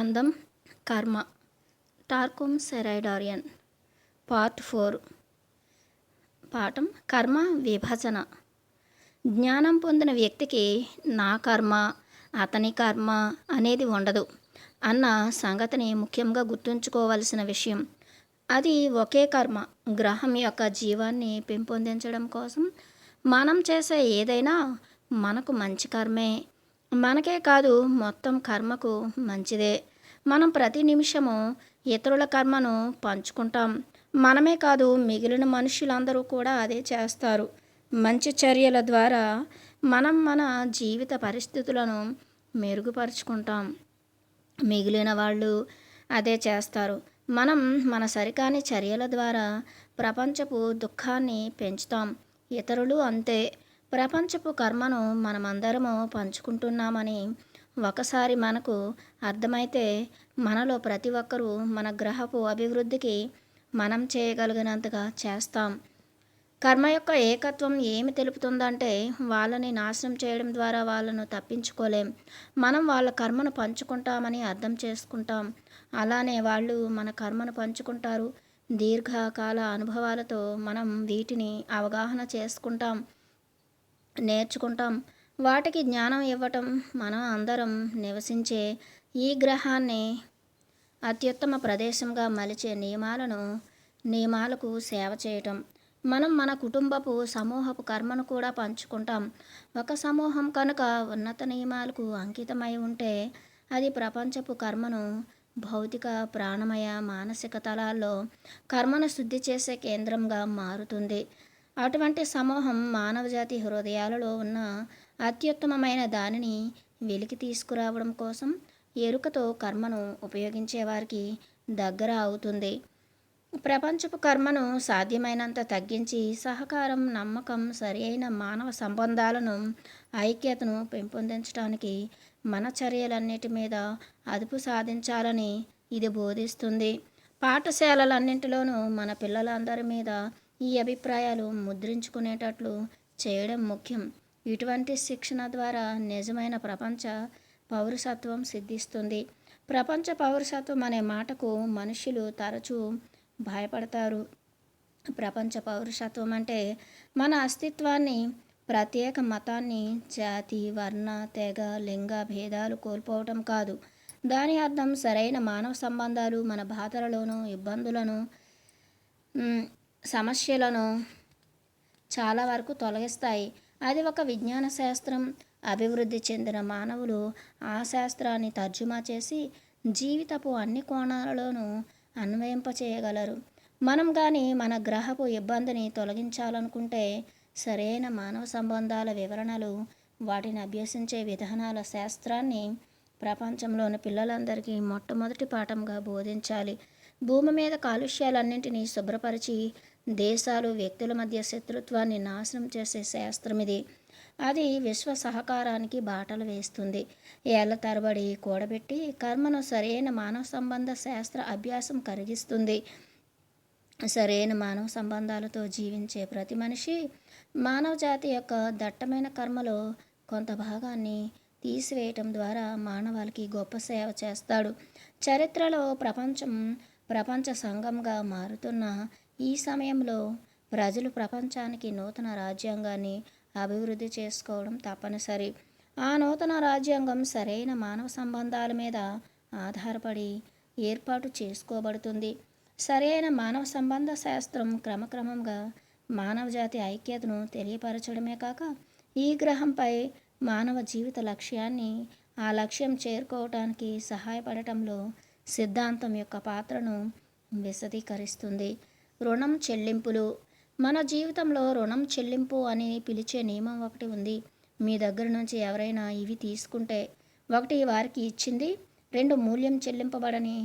గ్రంథం కర్మ టార్కుమ్ సెరైడారియన్ పార్ట్ 4 పాఠం కర్మ విభజన. జ్ఞానం పొందిన వ్యక్తికి నా కర్మ అతని కర్మ అనేది ఉండదు అన్న సంగతిని ముఖ్యంగా గుర్తుంచుకోవలసిన విషయం. అది ఒకే కర్మ గ్రహం యొక్క జీవాన్ని పెంపొందించడం కోసం మనం చేసే ఏదైనా మనకు మంచి కర్మే. మనకే కాదు మొత్తం కర్మకు మంచిదే. మనం ప్రతి నిమిషము ఇతరుల కర్మను పంచుకుంటాం. మనమే కాదు మిగిలిన మనుషులందరూ కూడా అదే చేస్తారు. మంచి చర్యల ద్వారా మనం మన జీవిత పరిస్థితులను మెరుగుపరుచుకుంటాం. మిగిలిన వాళ్ళు అదే చేస్తారు. మనం మన సరికాని చర్యల ద్వారా ప్రపంచపు దుఃఖాన్ని పెంచుతాం. ఇతరులు అంతే. ప్రపంచపు కర్మను మనమందరము పంచుకుంటున్నామని ఒకసారి మనకు అర్థమైతే మనలో ప్రతి ఒక్కరూ మన గ్రహపు అభివృద్ధికి మనం చేయగలిగినంతగా చేస్తాం. కర్మ యొక్క ఏకత్వం ఏమి తెలుపుతుందంటే వాళ్ళని నాశనం చేయడం ద్వారా వాళ్ళను తప్పించుకోలేం. మనం వాళ్ళ కర్మను పంచుకుంటామని అర్థం చేసుకుంటాం. అలానే వాళ్ళు మన కర్మను పంచుకుంటారు. దీర్ఘకాల అనుభవాలతో మనం వీటిని అవగాహన చేసుకుంటాం, నేర్చుకుంటాం. వాటికి జ్ఞానం ఇవ్వటం, మనం అందరం నివసించే ఈ గ్రహాన్ని అత్యుత్తమ ప్రదేశంగా మలిచే నియమాలకు సేవ చేయటం. మనం మన కుటుంబపు సమూహపు కర్మను కూడా పంచుకుంటాం. ఒక సమూహం కనుక ఉన్నత నియమాలకు అంకితమై ఉంటే అది ప్రపంచపు కర్మను భౌతిక, ప్రాణమయ, మానసిక తలాల్లో కర్మను శుద్ధి చేసే కేంద్రంగా మారుతుంది. అటువంటి సమూహం మానవజాతి హృదయాలలో ఉన్న అత్యుత్తమమైన దానిని వెలికి తీసుకురావడం కోసం ఎరుకతో కర్మను ఉపయోగించే వారికి దగ్గర అవుతుంది. ప్రపంచపు కర్మను సాధ్యమైనంత తగ్గించి సహకారం, నమ్మకం, సరి అయిన మానవ సంబంధాలను, ఐక్యతను పెంపొందించడానికి మన చర్యలన్నిటి మీద అదుపు సాధించాలని ఇది బోధిస్తుంది. పాఠశాలలన్నింటిలోనూ మన పిల్లలందరి మీద ఈ అభిప్రాయాలు ముద్రించుకునేటట్లు చేయడం ముఖ్యం. ఇటువంటి శిక్షణ ద్వారా నిజమైన ప్రపంచ పౌరసత్వం సిద్ధిస్తుంది. ప్రపంచ పౌరసత్వం అనే మాటకు మనుషులు తరచూ భయపడతారు. ప్రపంచ పౌరసత్వం అంటే మన అస్తిత్వాన్ని, ప్రత్యేక మతాన్ని, జాతి, వర్ణ, తెగ, లింగ భేదాలు కోల్పోవటం కాదు. దాని అర్థం సరైన మానవ సంబంధాలు మన బాధలను, ఇబ్బందులను, సమస్యలను చాలా వరకు తొలగిస్తాయి. అది ఒక విజ్ఞాన శాస్త్రం. అభివృద్ధి చెందిన మానవులు ఆ శాస్త్రాన్ని తర్జుమా చేసి జీవితపు అన్ని కోణాలలోనూ అన్వయింపచేయగలరు. మనం కానీ మన గ్రహపు ఇబ్బందిని తొలగించాలనుకుంటే సరైన మానవ సంబంధాల వివరణలు, వాటిని అభ్యసించే విధానాల శాస్త్రాన్ని ప్రపంచంలోని పిల్లలందరికీ మొట్టమొదటి పాఠంగా బోధించాలి. భూమి మీద కాలుష్యాలన్నింటినీ శుభ్రపరిచి దేశాలు, వ్యక్తుల మధ్య శత్రుత్వాన్ని నాశనం చేసే శాస్త్రం ఇది. అది విశ్వ సహకారానికి బాటలు వేస్తుంది. ఏళ్ల తరబడి కూడబెట్టి కర్మను సరైన మానవ సంబంధ శాస్త్ర అభ్యాసం కరిగిస్తుంది. సరైన మానవ సంబంధాలతో జీవించే ప్రతి మనిషి మానవ జాతి యొక్క దట్టమైన కర్మలో కొంత భాగాన్ని తీసివేయటం ద్వారా మానవాళికి గొప్ప సేవ చేస్తాడు. చరిత్రలో ప్రపంచ సంఘంగా మారుతున్న ఈ సమయంలో ప్రజలు ప్రపంచానికి నూతన రాజ్యాంగాన్ని అభివృద్ధి చేసుకోవడం తప్పనిసరి. ఆ నూతన రాజ్యాంగం సరైన మానవ సంబంధాల మీద ఆధారపడి ఏర్పాటు చేసుకోబడుతుంది. సరైన మానవ సంబంధ శాస్త్రం క్రమక్రమంగా మానవజాతి ఐక్యతను తెలియపరచడమే కాక ఈ గ్రహంపై మానవ జీవిత లక్ష్యాన్ని, ఆ లక్ష్యం చేరుకోవటానికి సహాయపడటంలో సిద్ధాంతం యొక్క పాత్రను విశదీకరిస్తుంది. రుణం చెల్లింపులు. మన జీవితంలో రుణం చెల్లింపు అని పిలిచే నియమం ఒకటి ఉంది. మీ దగ్గర నుంచి ఎవరైనా ఇవి తీసుకుంటే 1 వారికి ఇచ్చింది, 2 మూల్యం చెల్లింపబడని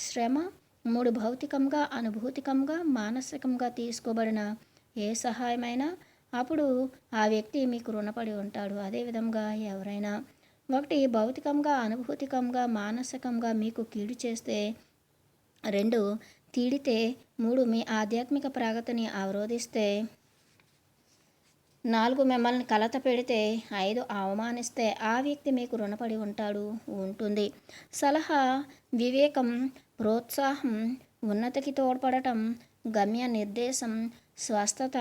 శ్రమ, 3 భౌతికంగా, అనుభూతికంగా, మానసికంగా తీసుకోబడిన ఏ సహాయమైనా అప్పుడు ఆ వ్యక్తి మీకు రుణపడి ఉంటాడు. అదేవిధంగా ఎవరైనా 1 భౌతికంగా, అనుభూతికంగా, మానసికంగా మీకు కీడు చేస్తే, 2 తీడితే, 3 మీ ఆధ్యాత్మిక ప్రగతిని అవరోధిస్తే, 4 మిమ్మల్ని కలత పెడితే, 5 అవమానిస్తే ఆ వ్యక్తి మీకు రుణపడి ఉంటాడు, ఉంటుంది. సలహా, వివేకం, ప్రోత్సాహం, ఉన్నతికి తోడ్పడటం, గమ్య నిర్దేశం, స్వస్థత,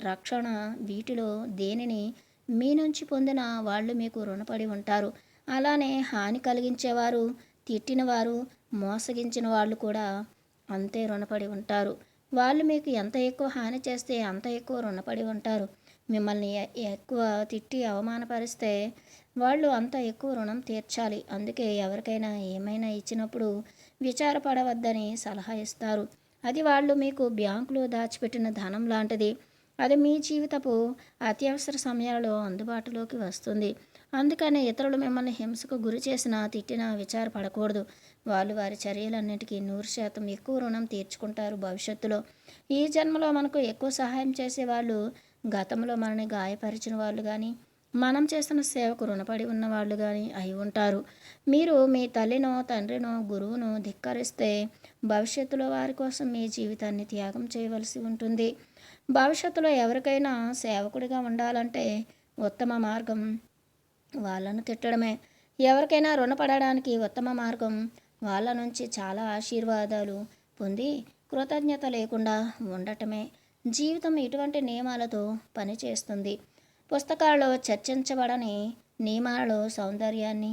రక్షణ వీటిలో దేనిని మీ నుంచి పొందిన వాళ్ళు మీకు రుణపడి ఉంటారు. అలానే హాని కలిగించేవారు, తిట్టినవారు, మోసగించిన వాళ్ళు కూడా అంతే రుణపడి ఉంటారు. వాళ్ళు మీకు ఎంత ఎక్కువ హాని చేస్తే అంత ఎక్కువ రుణపడి ఉంటారు. మిమ్మల్ని ఎక్కువ తిట్టి అవమానపరిస్తే వాళ్ళు అంత ఎక్కువ రుణం తీర్చాలి. అందుకే ఎవరికైనా ఏమైనా ఇచ్చినప్పుడు విచారపడవద్దని సలహా ఇస్తారు. అది వాళ్ళు మీకు బ్యాంకులో దాచిపెట్టిన ధనం లాంటిది. అది మీ జీవితపు అత్యవసర సమయాల్లో అందుబాటులోకి వస్తుంది. అందుకనే ఇతరులు మిమ్మల్ని హింసకు గురి చేసినా, తిట్టినా విచారపడకూడదు. వాళ్ళు వారి చర్యలన్నిటికీ 100% ఎక్కువ రుణం తీర్చుకుంటారు భవిష్యత్తులో. ఈ జన్మలో మనకు ఎక్కువ సహాయం చేసేవాళ్ళు గతంలో మనని గాయపరిచిన వాళ్ళు కానీ, మనం చేసిన సేవకు రుణపడి ఉన్న వాళ్ళు కానీ అయి ఉంటారు. మీరు మీ తల్లినో, తండ్రినో, గురువును ధిక్కరిస్తే భవిష్యత్తులో వారి కోసం మీ జీవితాన్ని త్యాగం చేయవలసి ఉంటుంది. భవిష్యత్తులో ఎవరికైనా సేవకుడిగా ఉండాలంటే ఉత్తమ మార్గం వాళ్ళను తిట్టడమే. ఎవరికైనా రుణపడడానికి ఉత్తమ మార్గం వాళ్ళ నుంచి చాలా ఆశీర్వాదాలు పొంది కృతజ్ఞత లేకుండా ఉండటమే. జీవితం ఇటువంటి నియమాలతో పనిచేస్తుంది. పుస్తకాల్లో చర్చించబడని నియమాలలో సౌందర్యాన్ని,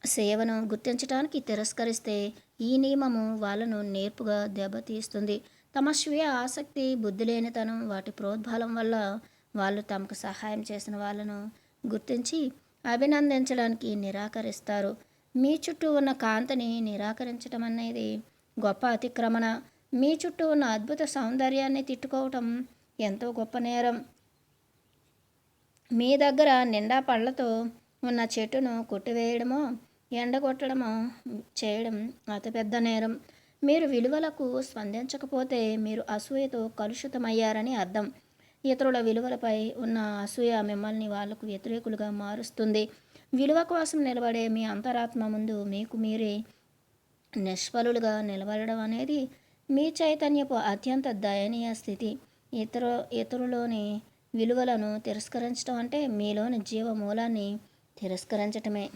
సేవను గుర్తించడానికి తిరస్కరిస్తే ఈ నియమము వాళ్ళను నేర్పుగా దెబ్బతీస్తుంది. తమ స్వీయ ఆసక్తి, బుద్ధిలేనితనం, వాటి ప్రోద్బలం వల్ల వాళ్ళు తమకు సహాయం చేసిన వాళ్ళను గుర్తించి అభినందించడానికి నిరాకరిస్తారు. మీ చుట్టూ ఉన్న కాంతిని నిరాకరించడం అనేది గొప్ప అతిక్రమణ. మీ చుట్టూ ఉన్న అద్భుత సౌందర్యాన్ని తిట్టుకోవటం ఎంతో గొప్ప నేరం. మీ దగ్గర నిండా పళ్ళతో ఉన్న చెట్టును కొట్టివేయడమో, ఎండగొట్టడమో చేయడం అతిపెద్ద నేరం. మీరు విలువలకు స్పందించకపోతే మీరు అసూయతో కలుషితమయ్యారని అర్థం. ఇతరుల విలువలపై ఉన్న అసూయ మిమ్మల్ని వాళ్లకు వ్యతిరేకులుగా మారుస్తుంది. విలువ కోసం నిలబడే మీ అంతరాత్మ ముందు మీకు మీరే నిష్ఫలులుగా నిలబడడం అనేది మీ చైతన్యపు అత్యంత దయనీయ స్థితి. ఇతరులోని విలువలను తిరస్కరించడం అంటే మీలోని జీవ మూలాన్ని తిరస్కరించటమే.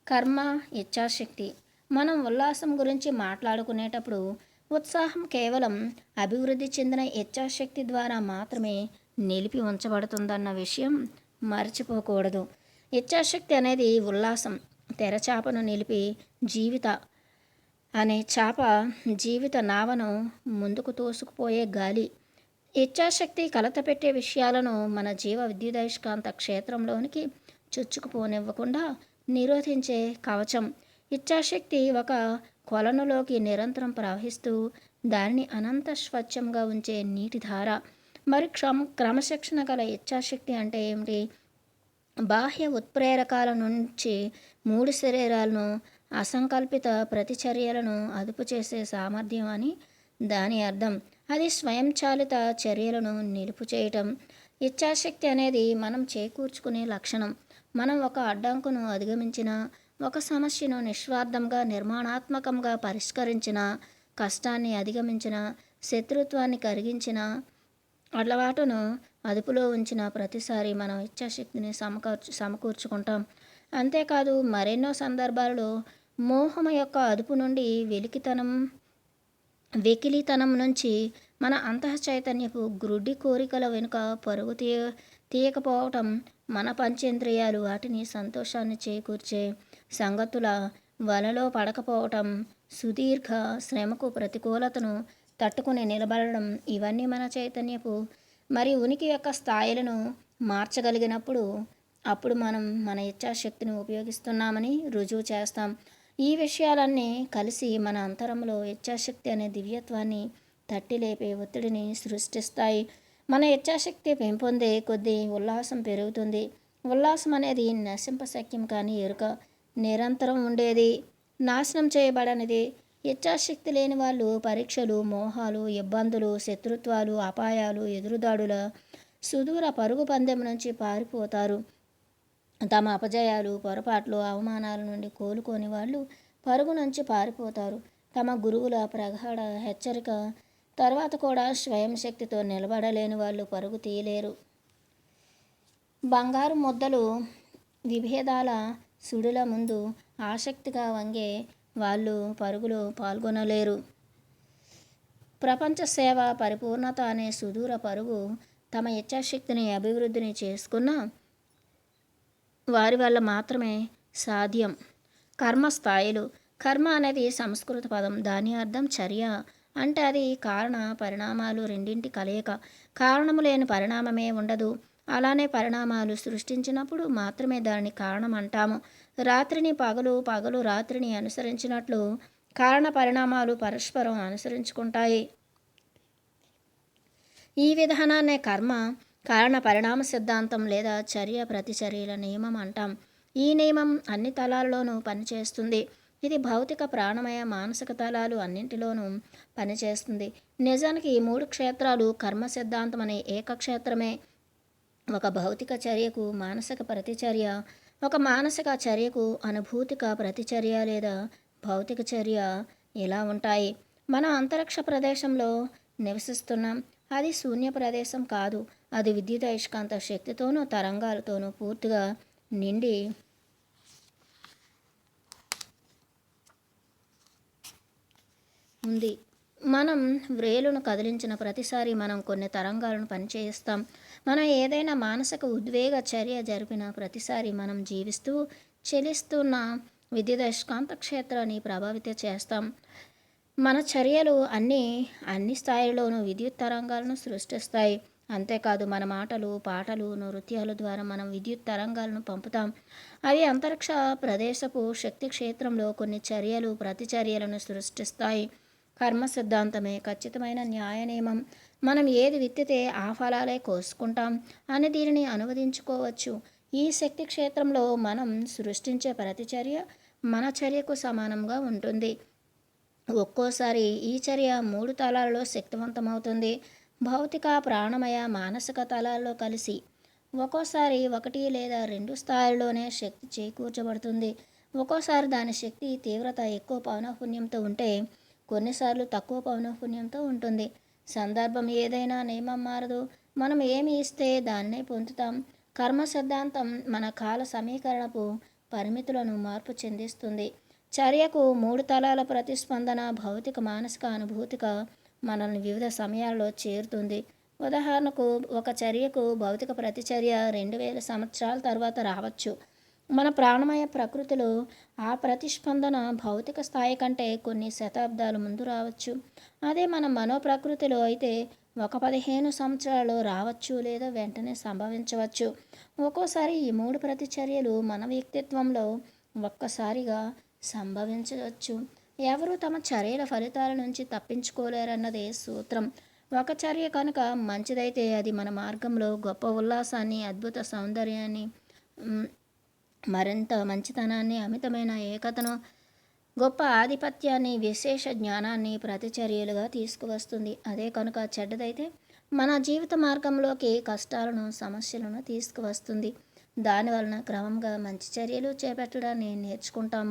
కర్మ, ఇచ్ఛాశక్తి. మనం ఉల్లాసం గురించి మాట్లాడుకునేటప్పుడు ఉత్సాహం కేవలం అభివృద్ధి చెందిన ఇచ్ఛాశక్తి ద్వారా మాత్రమే నిలిపి ఉంచబడుతుందన్న విషయం మర్చిపోకూడదు. ఇచ్ఛాశక్తి అనేది ఉల్లాసం. తెరచాపను నిలిపి జీవిత అనే చాప జీవిత నావను ముందుకు తోసుకుపోయే గాలి. ఇచ్ఛాశక్తి కలతపెట్టే విషయాలను మన జీవ విద్యుదయస్కాంత క్షేత్రంలోనికి చొచ్చుకుపోనివ్వకుండా నిరోధించే కవచం. ఇచ్ఛాశక్తి ఒక కొలనులోకి నిరంతరం ప్రవహిస్తూ దానిని అనంత స్వచ్ఛంగా ఉంచే నీటి ధార. మరి క్రమశిక్షణ గల ఇచ్ఛాశక్తి అంటే ఏమిటి? బాహ్య ఉత్ప్రేరకాల నుంచి 3 శరీరాలను, అసంకల్పిత ప్రతిచర్యలను అదుపు చేసే సామర్థ్యం అని దాని అర్థం. అది స్వయంచాలిత చర్యలను నిలుపు చేయటం. ఇచ్ఛాశక్తి అనేది మనం చేకూర్చుకునే లక్షణం. మనం ఒక అడ్డంకును అధిగమించిన, ఒక సమస్యను నిస్వార్థంగా నిర్మాణాత్మకంగా పరిష్కరించిన, కష్టాన్ని అధిగమించిన, శత్రుత్వాన్ని కరిగించిన, అలవాటును అదుపులో ఉంచిన ప్రతిసారి మనం ఇచ్ఛాశక్తిని సమకూర్చుకుంటాం. అంతేకాదు మరెన్నో సందర్భాలలో మోహం యొక్క అదుపు నుండి వెకిలితనం నుంచి మన అంతః చైతన్యపు గ్రుడ్డి కోరికల వెనుక పరుగు తీయకపోవటం, మన పంచేంద్రియాలు వాటిని సంతోషాన్ని చేకూర్చే సంగతుల వలలో పడకపోవటం, సుదీర్ఘ శ్రమకు ప్రతికూలతను తట్టుకుని నిలబడడం, ఇవన్నీ మన చైతన్యపు మరి ఉనికి యొక్క స్థాయిలను మార్చగలిగినప్పుడు అప్పుడు మనం మన ఇచ్ఛాశక్తిని ఉపయోగిస్తున్నామని రుజువు చేస్తాం. ఈ విషయాలన్నీ కలిసి మన అంతరంలో ఇచ్ఛాశక్తి అనే దివ్యత్వాన్ని తట్టి లేపే ఒత్తిడిని సృష్టిస్తాయి. మన ఇచ్ఛాశక్తి పెంపొందే కొద్దీ ఉల్లాసం పెరుగుతుంది. ఉల్లాసం అనేది నశింపశక్యం కాని ఎరుక, నిరంతరం ఉండేది, నాశనం చేయబడనిది. ఇచ్ఛాశక్తి లేని వాళ్ళు పరీక్షలు, మోహాలు, ఇబ్బందులు, శత్రుత్వాలు, అపాయాలు, ఎదురుదాడుల సుదూర పరుగు పందెం నుంచి పారిపోతారు. తమ అపజయాలు, పొరపాట్లు, అవమానాల నుండి కోలుకోని వాళ్ళు పరుగు నుంచి పారిపోతారు. తమ గురువుల ప్రగాఢ హెచ్చరిక తర్వాత కూడా స్వయం శక్తితో నిలబడలేని వాళ్ళు పరుగు తీయలేరు. బంగారు ముద్దలు విభేదాల సుడుల ముందు ఆసక్తిగా వంగే వాళ్ళు పరుగులో పాల్గొనలేరు. ప్రపంచ సేవ పరిపూర్ణత అనే సుదూర పరుగు తమ ఇచ్ఛాశక్తిని అభివృద్ధిని చేసుకున్న వారి వల్ల మాత్రమే సాధ్యం. కర్మస్థాయిలు. కర్మ అనేది సంస్కృత పదం. దాని అర్థం చర్య. అంటే అది కారణ పరిణామాలు రెండింటి కలయిక. కారణము లేని పరిణామమే ఉండదు. అలానే పరిణామాలు సృష్టించినప్పుడు మాత్రమే దానిని కారణం అంటాము. రాత్రిని పగలు, పగలు రాత్రిని అనుసరించినట్లు కారణ పరిణామాలు పరస్పరం అనుసరించుకుంటాయి. ఈ విధానాన్నే కర్మ కారణ పరిణామ సిద్ధాంతం లేదా చర్య ప్రతిచర్యల నియమం అంటాం. ఈ నియమం అన్ని తలాల్లోనూ పనిచేస్తుంది. ఇది భౌతిక, ప్రాణమయ, మానసిక తలాలు అన్నింటిలోనూ పనిచేస్తుంది. నిజానికి ఈ 3 క్షేత్రాలు కర్మ సిద్ధాంతం అనే ఏకక్షేత్రమే. ఒక భౌతిక చర్యకు మానసిక ప్రతిచర్య, ఒక మానసిక చర్యకు అనుభూతిక ప్రతిచర్య లేదా భౌతిక చర్య ఇలా ఉంటాయి. మనం అంతరిక్ష ప్రదేశంలో నివసిస్తున్నాం. అది శూన్య ప్రదేశం కాదు. అది విద్యుత్ అయస్కాంత శక్తితోనూ తరంగాలతోనూ పూర్తిగా నిండి ఉంది. మనం వ్రేలును కదిలించిన ప్రతిసారి మనం కొన్ని తరంగాలను పనిచేయిస్తాం. మనం ఏదైనా మానసిక ఉద్వేగ చర్య జరిపిన ప్రతిసారి మనం జీవిస్తూ చెలిస్తున్న విద్యుదయస్కాంత క్షేత్రాన్ని ప్రభావితం చేస్తాం. మన చర్యలు అన్ని స్థాయిల్లోనూ విద్యుత్ తరంగాలను సృష్టిస్తాయి. అంతేకాదు మన మాటలు, పాటలు, నృత్యాల ద్వారా మనం విద్యుత్ తరంగాలను పంపుతాం. అవి అంతరిక్ష ప్రదేశపు శక్తి క్షేత్రంలో కొన్ని చర్యలు, ప్రతిచర్యలను సృష్టిస్తాయి. కర్మ సిద్ధాంతమే ఖచ్చితమైన న్యాయ నియమం. మనం ఏది విత్తితే ఆ ఫలాలే కోసుకుంటాం అని దీనిని అనువదించుకోవచ్చు. ఈ శక్తి క్షేత్రంలో మనం సృష్టించే ప్రతిచర్య మన చర్యకు సమానంగా ఉంటుంది. ఒక్కోసారి ఈ చర్య 3 తలాలలో శక్తివంతమవుతుంది. భౌతిక, ప్రాణమయ, మానసిక తలాల్లో కలిసి. ఒక్కోసారి 1 లేదా 2 స్థాయిల్లోనే శక్తి చేకూర్చబడుతుంది. ఒక్కోసారి దాని శక్తి తీవ్రత ఎక్కువ పౌనఃపున్యంతో ఉంటే, కొన్నిసార్లు తక్కువ పౌనఃపున్యంతో ఉంటుంది. సందర్భం ఏదైనా నియమం మారదు. మనం ఏమి ఇస్తే దాన్నే పొందుతాం. కర్మ సిద్ధాంతం మన కాల సమీకరణపు పరిమితులను మార్పు చెందిస్తుంది. చర్యకు 3 తలాల ప్రతిస్పందన భౌతిక, మానసిక, అనుభూతిక మనల్ని వివిధ సమయాల్లో చేరుతుంది. ఉదాహరణకు ఒక చర్యకు భౌతిక ప్రతిచర్య 2000 సంవత్సరాల తర్వాత రావచ్చు. మన ప్రాణమయ ప్రకృతిలో ఆ ప్రతిస్పందన భౌతిక స్థాయి కంటే కొన్ని శతాబ్దాల ముందు రావచ్చు. అదే మన మనో ప్రకృతిలో అయితే ఒక 15 సంవత్సరాలు రావచ్చు లేదా వెంటనే సంభవించవచ్చు. ఒక్కోసారి ఈ 3 ప్రతిచర్యలు మన వ్యక్తిత్వంలో ఒక్కసారిగా సంభవించవచ్చు. ఎవరు తమ చర్యల ఫలితాల నుంచి తప్పించుకోలేరన్నదే సూత్రం. ఒక చర్య కనుక మంచిదైతే అది మన మార్గంలో గొప్ప ఉల్లాసాన్ని, అద్భుత సౌందర్యాన్ని, మరింత మంచితనాన్ని, అమితమైన ఏకతను, గొప్ప ఆధిపత్యాన్ని, విశేష జ్ఞానాన్ని ప్రతిచర్యలుగా తీసుకువస్తుంది. అదే కనుక చెడ్డదైతే మన జీవిత మార్గంలోకి కష్టాలను, సమస్యలను తీసుకువస్తుంది. దానివలన క్రమంగా మంచి చర్యలు చేపట్టడాన్ని నేర్చుకుంటాం.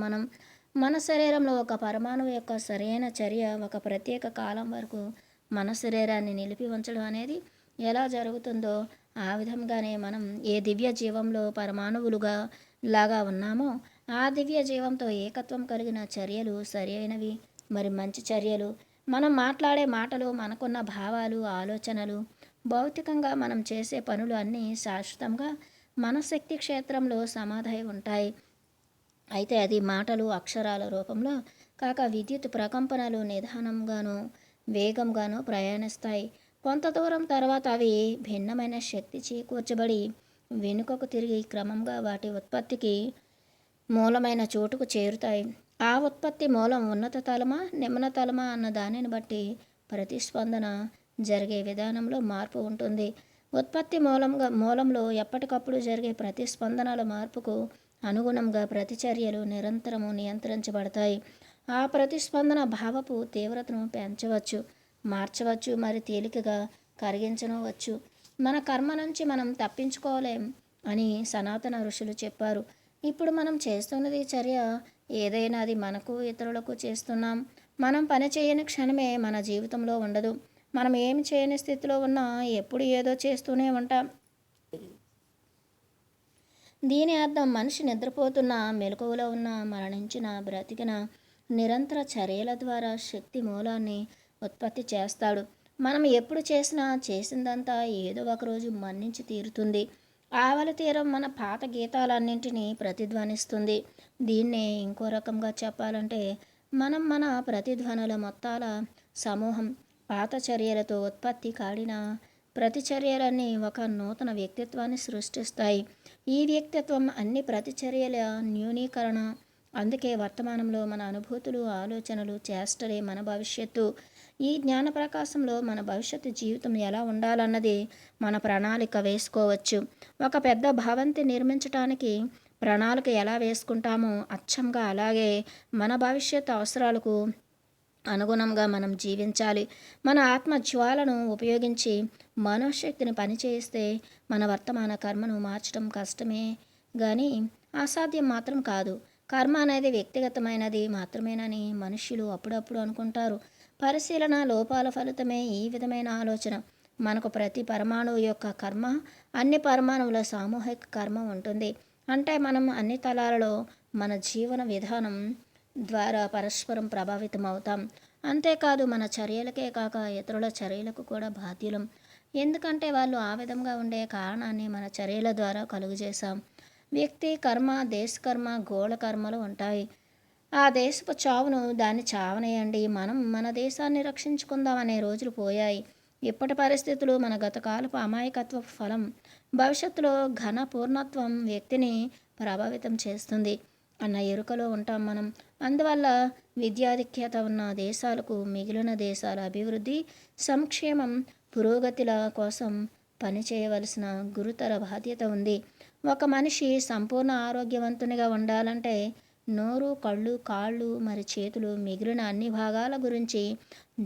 మన శరీరంలో ఒక పరమాణువు యొక్క సరైన చర్య ఒక ప్రత్యేక కాలం వరకు మన శరీరాన్ని నిలిపి ఉంచడం అనేది ఎలా జరుగుతుందో, ఆ విధంగానే మనం ఏ దివ్య జీవంలో పరమాణువులుగా లాగా ఉన్నామో ఆ దివ్య జీవంతో ఏకత్వం కలిగిన చర్యలు సరి అయినవి, మరి మంచి చర్యలు. మనం మాట్లాడే మాటలు, మనకున్న భావాలు, ఆలోచనలు, భౌతికంగా మనం చేసే పనులు అన్నీ శాశ్వతంగా మన శక్తి క్షేత్రంలో సమాధై ఉంటాయి. అయితే అది మాటలు, అక్షరాల రూపంలో కాక విద్యుత్ ప్రకంపనలు నిదానంగానూ వేగంగానూ ప్రయాణిస్తాయి. కొంత దూరం తర్వాత అవి భిన్నమైన శక్తి చేకూర్చబడి వెనుకకు తిరిగి క్రమంగా వాటి ఉత్పత్తికి మూలమైన చోటుకు చేరుతాయి. ఆ ఉత్పత్తి మూలం ఉన్నత తలమా, నిమ్న తలమా అన్న దానిని బట్టి ప్రతిస్పందన జరిగే విధానంలో మార్పు ఉంటుంది. ఉత్పత్తి మూలంలో ఎప్పటికప్పుడు జరిగే ప్రతిస్పందనల మార్పుకు అనుగుణంగా ప్రతిచర్యలు నిరంతరము నియంత్రించబడతాయి. ఆ ప్రతిస్పందన భావపు తీవ్రతను పెంచవచ్చు, మార్చవచ్చు, మరి తేలికగా కరిగించవచ్చు. మన కర్మ నుంచి మనం తప్పించుకోలేం అని సనాతన ఋషులు చెప్పారు. ఇప్పుడు మనం చేస్తున్నది చర్య ఏదైనా అది మనకు, ఇతరులకు చేస్తున్నాం. మనం పని చేయని క్షణమే మన జీవితంలో ఉండదు. మనం ఏమి చేయని స్థితిలో ఉన్నా ఎప్పుడు ఏదో చేస్తూనే ఉంటాం. దీని అర్థం మనిషి నిద్రపోతున్న, మెలకువలో ఉన్న, మరణించిన, బ్రతికిన నిరంతర చర్యల ద్వారా శక్తి మూలాన్ని ఉత్పత్తి చేస్తాడు. మనం ఎప్పుడు చేసినా చేసిందంతా ఏదో ఒకరోజు మన్నించి తీరుతుంది. ఆవల తీరం మన పాత గీతాలన్నింటినీ ప్రతిధ్వనిస్తుంది. దీన్నే ఇంకో రకంగా చెప్పాలంటే మనం మన ప్రతిధ్వనుల మొత్తాల సమూహం. పాత చర్యలతో ఉత్పత్తి కాడిన ప్రతిచర్యలన్నీ ఒక నూతన వ్యక్తిత్వాన్ని సృష్టిస్తాయి. ఈ వ్యక్తిత్వం అన్ని ప్రతిచర్యల న్యూనీకరణ. అందుకే వర్తమానంలో మన అనుభూతులు, ఆలోచనలు, చేష్టలే మన భవిష్యత్తు. ఈ జ్ఞాన ప్రకాశంలో మన భవిష్యత్తు జీవితం ఎలా ఉండాలన్నది మన ప్రణాళిక వేసుకోవచ్చు. ఒక పెద్ద భవంతి నిర్మించటానికి ప్రణాళిక ఎలా వేసుకుంటామో అచ్చంగా అలాగే మన భవిష్యత్తు అవసరాలకు అనుగుణంగా మనం జీవించాలి. మన ఆత్మ జ్వాలను ఉపయోగించి మనోశక్తిని పనిచేస్తే మన వర్తమాన కర్మను మార్చడం కష్టమే కానీ అసాధ్యం మాత్రం కాదు. కర్మ అనేది వ్యక్తిగతమైనది మాత్రమేనని మనుష్యులు అప్పుడప్పుడు అనుకుంటారు. పరిశీలన లోపాల ఫలితమే ఈ విధమైన ఆలోచన. మనకు ప్రతి పరమాణువు యొక్క కర్మ, అన్ని పరమాణువుల సామూహిక కర్మ ఉంటుంది. అంటే మనం అన్ని తలాలలో మన జీవన విధానం ద్వారా పరస్పరం ప్రభావితం అవుతాం. అంతేకాదు మన చర్యలకే కాక ఇతరుల చర్యలకు కూడా బాధ్యులం. ఎందుకంటే వాళ్ళు ఆ విధంగా ఉండే కారణాన్ని మన చర్యల ద్వారా కలుగజేశాం. వ్యక్తి కర్మ, దేశ కర్మ, గోళ కర్మలు ఉంటాయి. ఆ దేశపు చావును దాన్ని చావనేయండి, మనం మన దేశాన్ని రక్షించుకుందాం అనే రోజులు పోయాయి. ఇప్పటి పరిస్థితులు మన గతకాలపు అమాయకత్వ ఫలం. భవిష్యత్తులో ఘన పూర్ణత్వం వ్యక్తిని ప్రభావితం చేస్తుంది అన్న ఎరుకలో ఉంటాం మనం. అందువల్ల విద్యాధిక్యత ఉన్న దేశాలకు మిగిలిన దేశాల అభివృద్ధి, సంక్షేమం, పురోగతిల కోసం పనిచేయవలసిన గురుతర బాధ్యత ఉంది. ఒక మనిషి సంపూర్ణ ఆరోగ్యవంతునిగా ఉండాలంటే నోరు, కళ్ళు, కాళ్ళు, మరి చేతులు మిగిలిన అన్ని భాగాల గురించి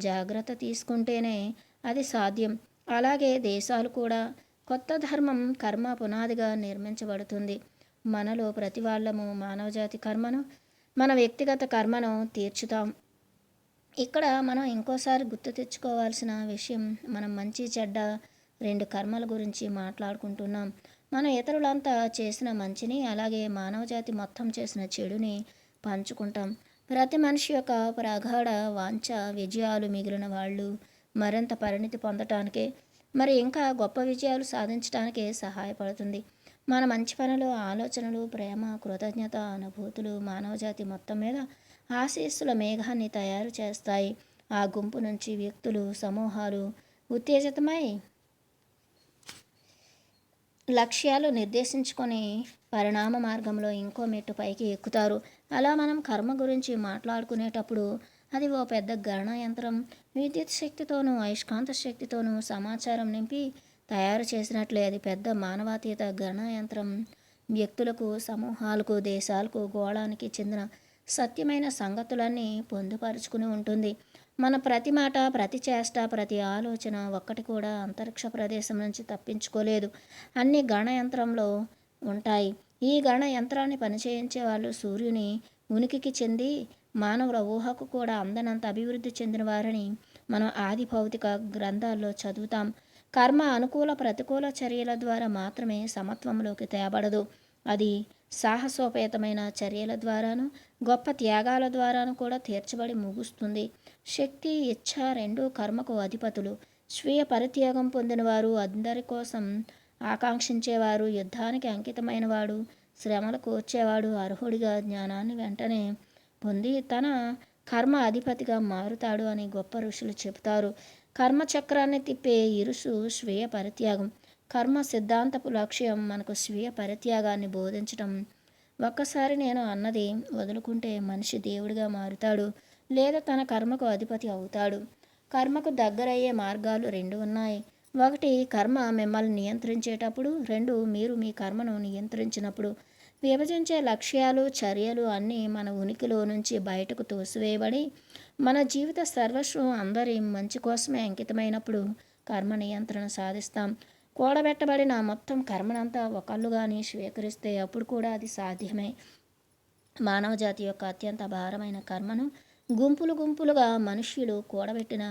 జాగ్రత్త తీసుకుంటేనే అది సాధ్యం. అలాగే దేశాలు కూడా. కొత్త ధర్మం కర్మ పునాదిగా నిర్మించబడుతుంది. మనలో ప్రతి వాళ్ళము మానవజాతి కర్మను, మన వ్యక్తిగత కర్మను తీర్చుతాం. ఇక్కడ మనం ఇంకోసారి గుర్తు తెచ్చుకోవాల్సిన విషయం, మనం మంచి చెడ్డ రెండు కర్మల గురించి మాట్లాడుకుంటున్నాం. మనం ఇతరులంతా చేసిన మంచిని, అలాగే మానవజాతి మొత్తం చేసిన చెడుని పంచుకుంటాం. ప్రతి మనిషి యొక్క ప్రగాఢ వాంఛ విజయాలు మిగిలిన వాళ్ళు మరింత పరిణితి పొందటానికే, మరి ఇంకా గొప్ప విజయాలు సాధించడానికే సహాయపడుతుంది. మన మంచి పనులు, ఆలోచనలు, ప్రేమ, కృతజ్ఞత, అనుభూతులు మానవజాతి మొత్తం మీద ఆశీస్సుల మేఘాన్ని తయారు చేస్తాయి. ఆ గుంపు నుంచి వ్యక్తులు, సమూహాలు ఉత్తేజితమై లక్ష్యాలు నిర్దేశించుకొని పరిణామ మార్గంలో ఇంకో మెట్టు పైకి ఎక్కుతారు. అలా మనం కర్మ గురించి మాట్లాడుకునేటప్పుడు అది ఓ పెద్ద గణయంత్రం. విద్యుత్ శక్తితోనూ అయస్కాంత శక్తితోనూ సమాచారం నింపి తయారు చేసినట్లే అది పెద్ద మానవాతీత గణయంత్రం. వ్యక్తులకు, సమూహాలకు, దేశాలకు, గోళానికి చెందిన సత్యమైన సంగతులన్నీ పొందుపరుచుకుని ఉంటుంది. మన ప్రతి మాట, ప్రతి చేష్ట, ప్రతి ఆలోచన ఒక్కటి కూడా అంతరిక్ష ప్రదేశం నుంచి తప్పించుకోలేదు. అన్ని గణయంత్రంలో ఉంటాయి. ఈ గణయంత్రాన్ని పనిచేయించే వాళ్ళు సూర్యుని ఉనికికి చెంది మానవుల ఊహకు కూడా అందనంత అభివృద్ధి చెందిన వారని మనం ఆది భౌతిక గ్రంథాల్లో చదువుతాం. కర్మ అనుకూల ప్రతికూల చర్యల ద్వారా మాత్రమే సమత్వంలోకి తేబడదు. అది సాహసోపేతమైన చర్యల ద్వారాను, గొప్ప త్యాగాల ద్వారాను కూడా తీర్చబడి ముగుస్తుంది. శక్తి, ఇచ్ఛ రెండూ కర్మకు అధిపతులు. స్వీయ పరిత్యాగం పొందినవారు, అందరి కోసం ఆకాంక్షించేవారు, యుద్ధానికి అంకితమైనవాడు, శ్రమలు కోర్చేవాడు అర్హుడిగా జ్ఞానాన్ని వెంటనే పొంది తన కర్మ అధిపతిగా మారుతాడు అని గొప్ప ఋషులు చెబుతారు. కర్మచక్రాన్ని తిప్పే ఇరుసు స్వీయ పరిత్యాగం. కర్మ సిద్ధాంతపు లక్ష్యం మనకు స్వీయ పరిత్యాగాన్ని బోధించటం. ఒక్కసారి నేను అన్నది వదులుకుంటే మనిషి దేవుడిగా మారుతాడు, లేదా తన కర్మకు అధిపతి అవుతాడు. కర్మకు దగ్గరయ్యే మార్గాలు రెండు ఉన్నాయి. ఒకటి, కర్మ మిమ్మల్ని నియంత్రించేటప్పుడు. రెండు, మీరు మీ కర్మను నియంత్రించినప్పుడు. విభజించే లక్ష్యాలు, చర్యలు అన్నీ మన ఉనికిలో నుంచి బయటకు తోసివేయబడి మన జీవిత సర్వస్వం అందరి మంచి కోసమే అంకితమైనప్పుడు కర్మ నియంత్రణ సాధిస్తాం. కూడబెట్టబడిన మొత్తం కర్మనంతా ఒకళ్ళు కానీ స్వీకరిస్తే అప్పుడు కూడా అది సాధ్యమే. మానవజాతి యొక్క అత్యంత భారమైన కర్మను గుంపులు గుంపులుగా మనుష్యులు కూడబెట్టిన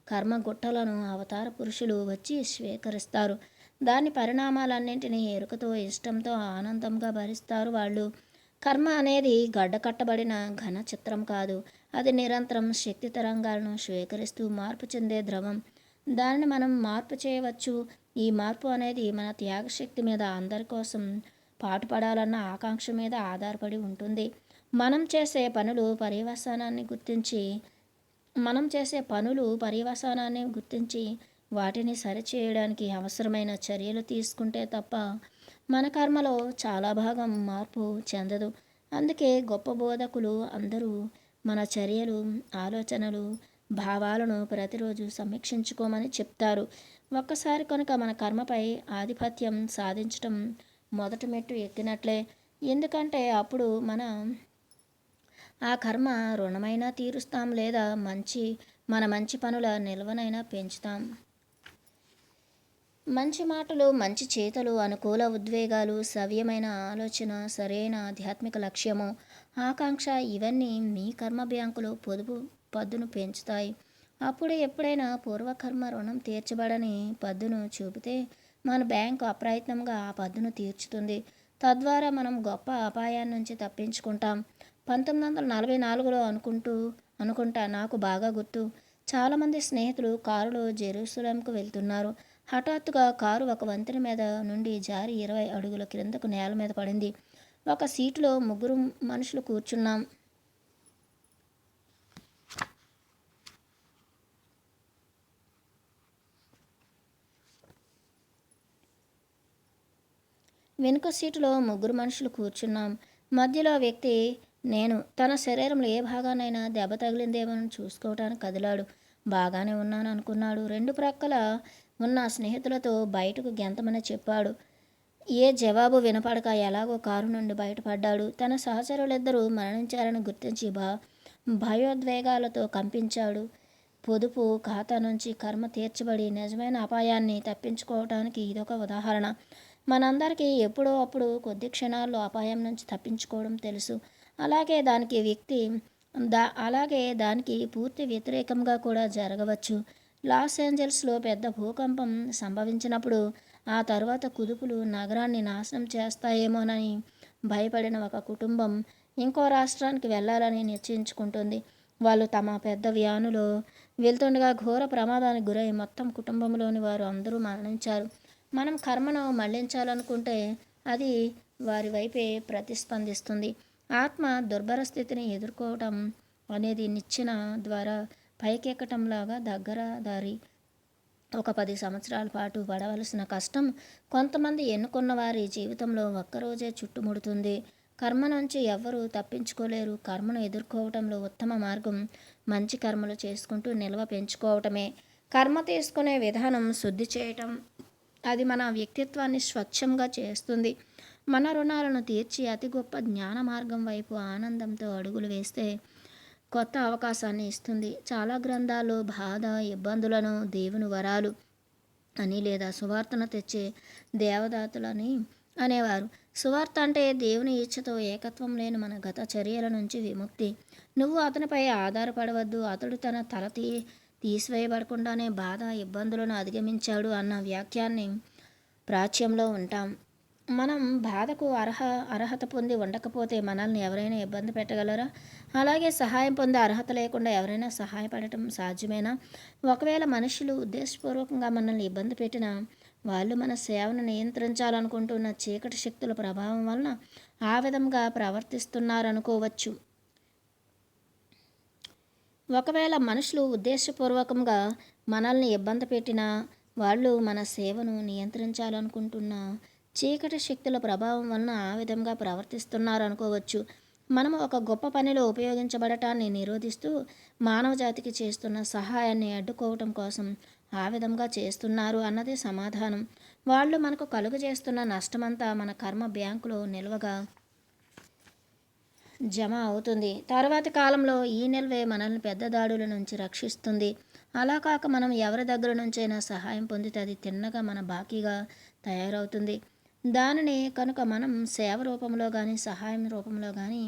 కర్మ గుట్టలను అవతార పురుషులు వచ్చి స్వీకరిస్తారు. దాని పరిణామాలన్నింటినీ ఎరుకతో ఇష్టంతో ఆనందంగా భరిస్తారు వాళ్ళు. కర్మ అనేది గడ్డకట్టబడిన ఘన చిత్రం కాదు. అది నిరంతరం శక్తి తరంగాలను స్వీకరిస్తూ మార్పు చెందే ద్రవం. దానిని మనం మార్పు చేయవచ్చు. ఈ మార్పు అనేది మన త్యాగశక్తి మీద, అందరి కోసం పాటుపడాలన్న ఆకాంక్ష మీద ఆధారపడి ఉంటుంది. మనం చేసే పనులు పర్యవసానాన్ని గుర్తించి వాటిని సరిచేయడానికి అవసరమైన చర్యలు తీసుకుంటే తప్ప మన కర్మలో చాలా భాగం మార్పు చెందదు. అందుకే గొప్ప బోధకులు అందరూ మన చర్యలు, ఆలోచనలు, భావాలను ప్రతిరోజు సమీక్షించుకోమని చెప్తారు. ఒక్కసారి కనుక మన కర్మపై ఆధిపత్యం సాధించటం మొదటి మెట్టు ఎక్కినట్లే. ఎందుకంటే అప్పుడు ఆ కర్మ రుణమైనా తీరుస్తాం, లేదా మన మంచి పనుల నిల్వనైనా పెంచుతాం. మంచి మాటలు, మంచి చేతలు, అనుకూల ఉద్వేగాలు, సవ్యమైన ఆలోచన, సరైన ఆధ్యాత్మిక లక్ష్యము, ఆకాంక్ష ఇవన్నీ మీ కర్మ బ్యాంకులో పద్దును పెంచుతాయి. అప్పుడు ఎప్పుడైనా పూర్వకర్మ రుణం తీర్చబడని పద్దును చూపితే మన బ్యాంకు అప్రయత్నంగా ఆ పద్దును తీర్చుతుంది. తద్వారా మనం గొప్ప అపాయాన్ని నుంచి తప్పించుకుంటాం. 1944లో అనుకుంటా నాకు బాగా గుర్తు, చాలామంది స్నేహితులు కారులో జెరూసలంకు వెళ్తున్నారు. హఠాత్తుగా కారు ఒక వంతెన మీద నుండి జారి 20 అడుగుల క్రిందకు నేల మీద పడింది. ఒక సీటులో 3 మనుషులు కూర్చున్నాం. వెనుక సీటులో 3 మనుషులు కూర్చున్నాం. మధ్యలో వ్యక్తి నేను. తన శరీరంలో ఏ భాగానైనా దెబ్బ తగిలిందేమోనని చూసుకోవటానికి కదిలాడు. బాగానే ఉన్నాను అనుకున్నాడు. 2 ప్రక్కల ఉన్న స్నేహితులతో బయటకు గెంతమని చెప్పాడు. ఏ జవాబు వినపడక ఎలాగో కారు నుండి బయటపడ్డాడు. తన సహచరులిద్దరూ మరణించారని గుర్తించి భయోద్వేగాలతో కంపించాడు. పొదుపు ఖాతా నుంచి కర్మ తీర్చబడి నిజమైన అపాయాన్ని తప్పించుకోవటానికి ఇదొక ఉదాహరణ. మనందరికీ ఎప్పుడో అప్పుడు కొద్ది క్షణాల్లో అపాయం నుంచి తప్పించుకోవడం తెలుసు. అలాగే దానికి పూర్తి వ్యతిరేకంగా కూడా జరగవచ్చు. లాస్ ఏంజల్స్లో పెద్ద భూకంపం సంభవించినప్పుడు ఆ తర్వాత కుదుపులు నగరాన్ని నాశనం చేస్తాయేమోనని భయపడిన ఒక కుటుంబం ఇంకో రాష్ట్రానికి వెళ్ళాలని నిశ్చయించుకుంటుంది. వాళ్ళు తమ పెద్ద వ్యానులో వెళ్తుండగా ఘోర ప్రమాదానికి గురై మొత్తం కుటుంబంలోని వారు అందరూ మరణించారు. మనం కర్మను మళ్లించాలనుకుంటే అది వారి వైపే ప్రతిస్పందిస్తుంది. ఆత్మ దుర్భర స్థితిని ఎదుర్కోవటం అనేది నిచ్చెన ద్వారా పైకెక్కటంలాగా దగ్గర దారి. ఒక 10 సంవత్సరాల పాటు పడవలసిన కష్టం కొంతమంది ఎన్నుకున్న వారి జీవితంలో ఒక్కరోజే చుట్టుముడుతుంది. కర్మ నుంచి ఎవ్వరూ తప్పించుకోలేరు. కర్మను ఎదుర్కోవటంలో ఉత్తమ మార్గం మంచి కర్మలు చేసుకుంటూ నిల్వ పెంచుకోవటమే. కర్మ తీసుకునే విధానం శుద్ధి చేయటం. అది మన వ్యక్తిత్వాన్ని స్వచ్ఛంగా చేస్తుంది. మన రుణాలను తీర్చి అతి గొప్ప జ్ఞాన మార్గం వైపు ఆనందంతో అడుగులు వేస్తే కొత్త అవకాశాన్ని ఇస్తుంది. చాలా గ్రంథాల్లో బాధ, ఇబ్బందులను దేవుని వరాలు అని, లేదా సువార్తను తెచ్చే దేవదాతులని అనేవారు. సువార్త అంటే దేవుని ఇచ్చతో ఏకత్వం లేని మన గత చర్యల నుంచి విముక్తి. నువ్వు అతనిపై ఆధారపడవద్దు, అతడు తన తల తీసివేయబడకుండానే బాధ, ఇబ్బందులను అధిగమించాడు అన్న వాక్యాన్ని ప్రాచ్యంలో ఉంటాం. మనం బాధకు అర్హత పొంది ఉండకపోతే మనల్ని ఎవరైనా ఇబ్బంది పెట్టగలరా? అలాగే సహాయం పొందే అర్హత లేకుండా ఎవరైనా సహాయపడటం సాధ్యమేనా? ఒకవేళ మనుషులు ఉద్దేశపూర్వకంగా మనల్ని ఇబ్బంది పెట్టినా వాళ్ళు మన సేవను నియంత్రించాలనుకుంటున్న చీకటి శక్తుల ప్రభావం వలన ఆ విధంగా ప్రవర్తిస్తున్నారనుకోవచ్చు. ఒకవేళ మనుషులు ఉద్దేశపూర్వకంగా మనల్ని ఇబ్బంది పెట్టినా వాళ్ళు మన సేవను నియంత్రించాలనుకుంటున్న చీకటి శక్తుల ప్రభావం వలన ఆ విధంగా ప్రవర్తిస్తున్నారనుకోవచ్చు. మనం ఒక గొప్ప పనిలో ఉపయోగించబడటాన్ని నిరోధిస్తూ మానవ జాతికి చేస్తున్న సహాయాన్ని అడ్డుకోవటం కోసం ఆ విధంగా చేస్తున్నారు అన్నది సమాధానం. వాళ్ళు మనకు కలుగజేస్తున్న నష్టమంతా మన కర్మ బ్యాంకులో నిల్వగా జమ అవుతుంది. తర్వాతి కాలంలో ఈ నిల్వే మనల్ని పెద్ద దాడుల నుంచి రక్షిస్తుంది. అలా కాక మనం ఎవరి దగ్గర నుంచైనా సహాయం పొందితే అది తిన్నగా మన బాకీగా తయారవుతుంది. దానిని కనుక మనం సేవ రూపంలో కానీ సహాయం రూపంలో కానీ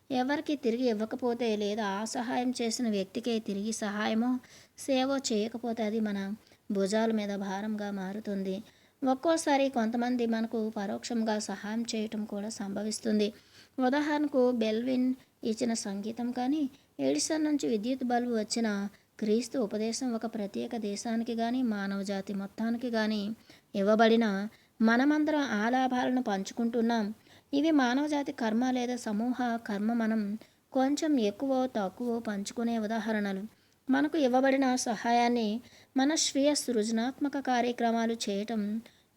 ఎవరికి తిరిగి ఇవ్వకపోతే లేదా ఆ సహాయం చేసిన వ్యక్తికే తిరిగి సహాయమో సేవో చేయకపోతే అది మన భుజాల మీద భారంగా మారుతుంది. ఒక్కోసారి కొంతమంది మనకు పరోక్షంగా సహాయం చేయటం కూడా సంభవిస్తుంది. ఉదాహరణకు బెల్విన్ ఇచ్చిన సంగీతం కానీ, ఎడిసన్ నుంచి విద్యుత్ బల్బు వచ్చిన క్రీస్తు ఉపదేశం ఒక ప్రత్యేక దేశానికి కానీ మానవజాతి మొత్తానికి కానీ ఇవ్వబడిన మనమందరం ఆ లాభాలను పంచుకుంటున్నాం. ఇవి మానవజాతి కర్మ లేదా సమూహ కర్మ మనం కొంచెం ఎక్కువో తక్కువో పంచుకునే ఉదాహరణలు. మనకు ఇవ్వబడిన సహాయాన్ని మన స్వీయ సృజనాత్మక కార్యక్రమాలు చేయటం,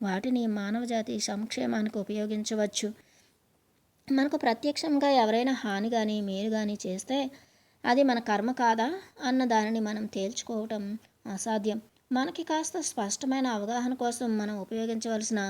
వాటిని మానవజాతి సంక్షేమానికి ఉపయోగించవచ్చు. మనకు ప్రత్యక్షంగా ఎవరైనా హాని కానీ మేలు కానీ చేస్తే అది మన కర్మ కాదా అన్న దానిని మనం తేల్చుకోవటం అసాధ్యం. మనకి కాస్త స్పష్టమైన అవగాహన కోసం మనం ఉపయోగించవలసిన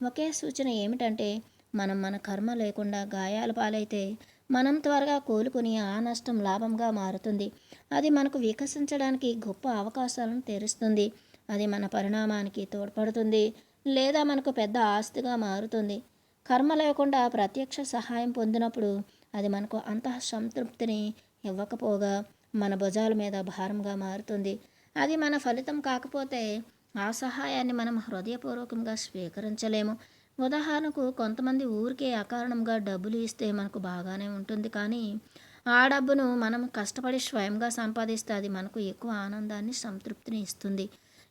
ఒకే సూచన ఏమిటంటే, మనం మన కర్మ లేకుండా గాయాల పాలైతే మనం త్వరగా కోలుకుని ఆ నష్టం లాభంగా మారుతుంది. అది మనకు వికసించడానికి గొప్ప అవకాశాలను తెరుస్తుంది. అది మన పరిణామానికి తోడ్పడుతుంది లేదా మనకు పెద్ద ఆస్తిగా మారుతుంది. కర్మ లేకుండా ప్రత్యక్ష సహాయం పొందినప్పుడు అది మనకు అంతః సంతృప్తిని ఇవ్వకపోగా మన భుజాల మీద భారంగా మారుతుంది. అది మన ఫలితం కాకపోతే ఆ సహాయాన్ని మనం హృదయపూర్వకంగా స్వీకరించలేము. ఉదాహరణకు కొంతమంది ఊరికే అకారణంగా డబ్బులు ఇస్తే మనకు బాగానే ఉంటుంది, కానీ ఆ డబ్బును మనం కష్టపడి స్వయంగా సంపాదిస్తే అది మనకు ఎక్కువ ఆనందాన్ని సంతృప్తిని ఇస్తుంది.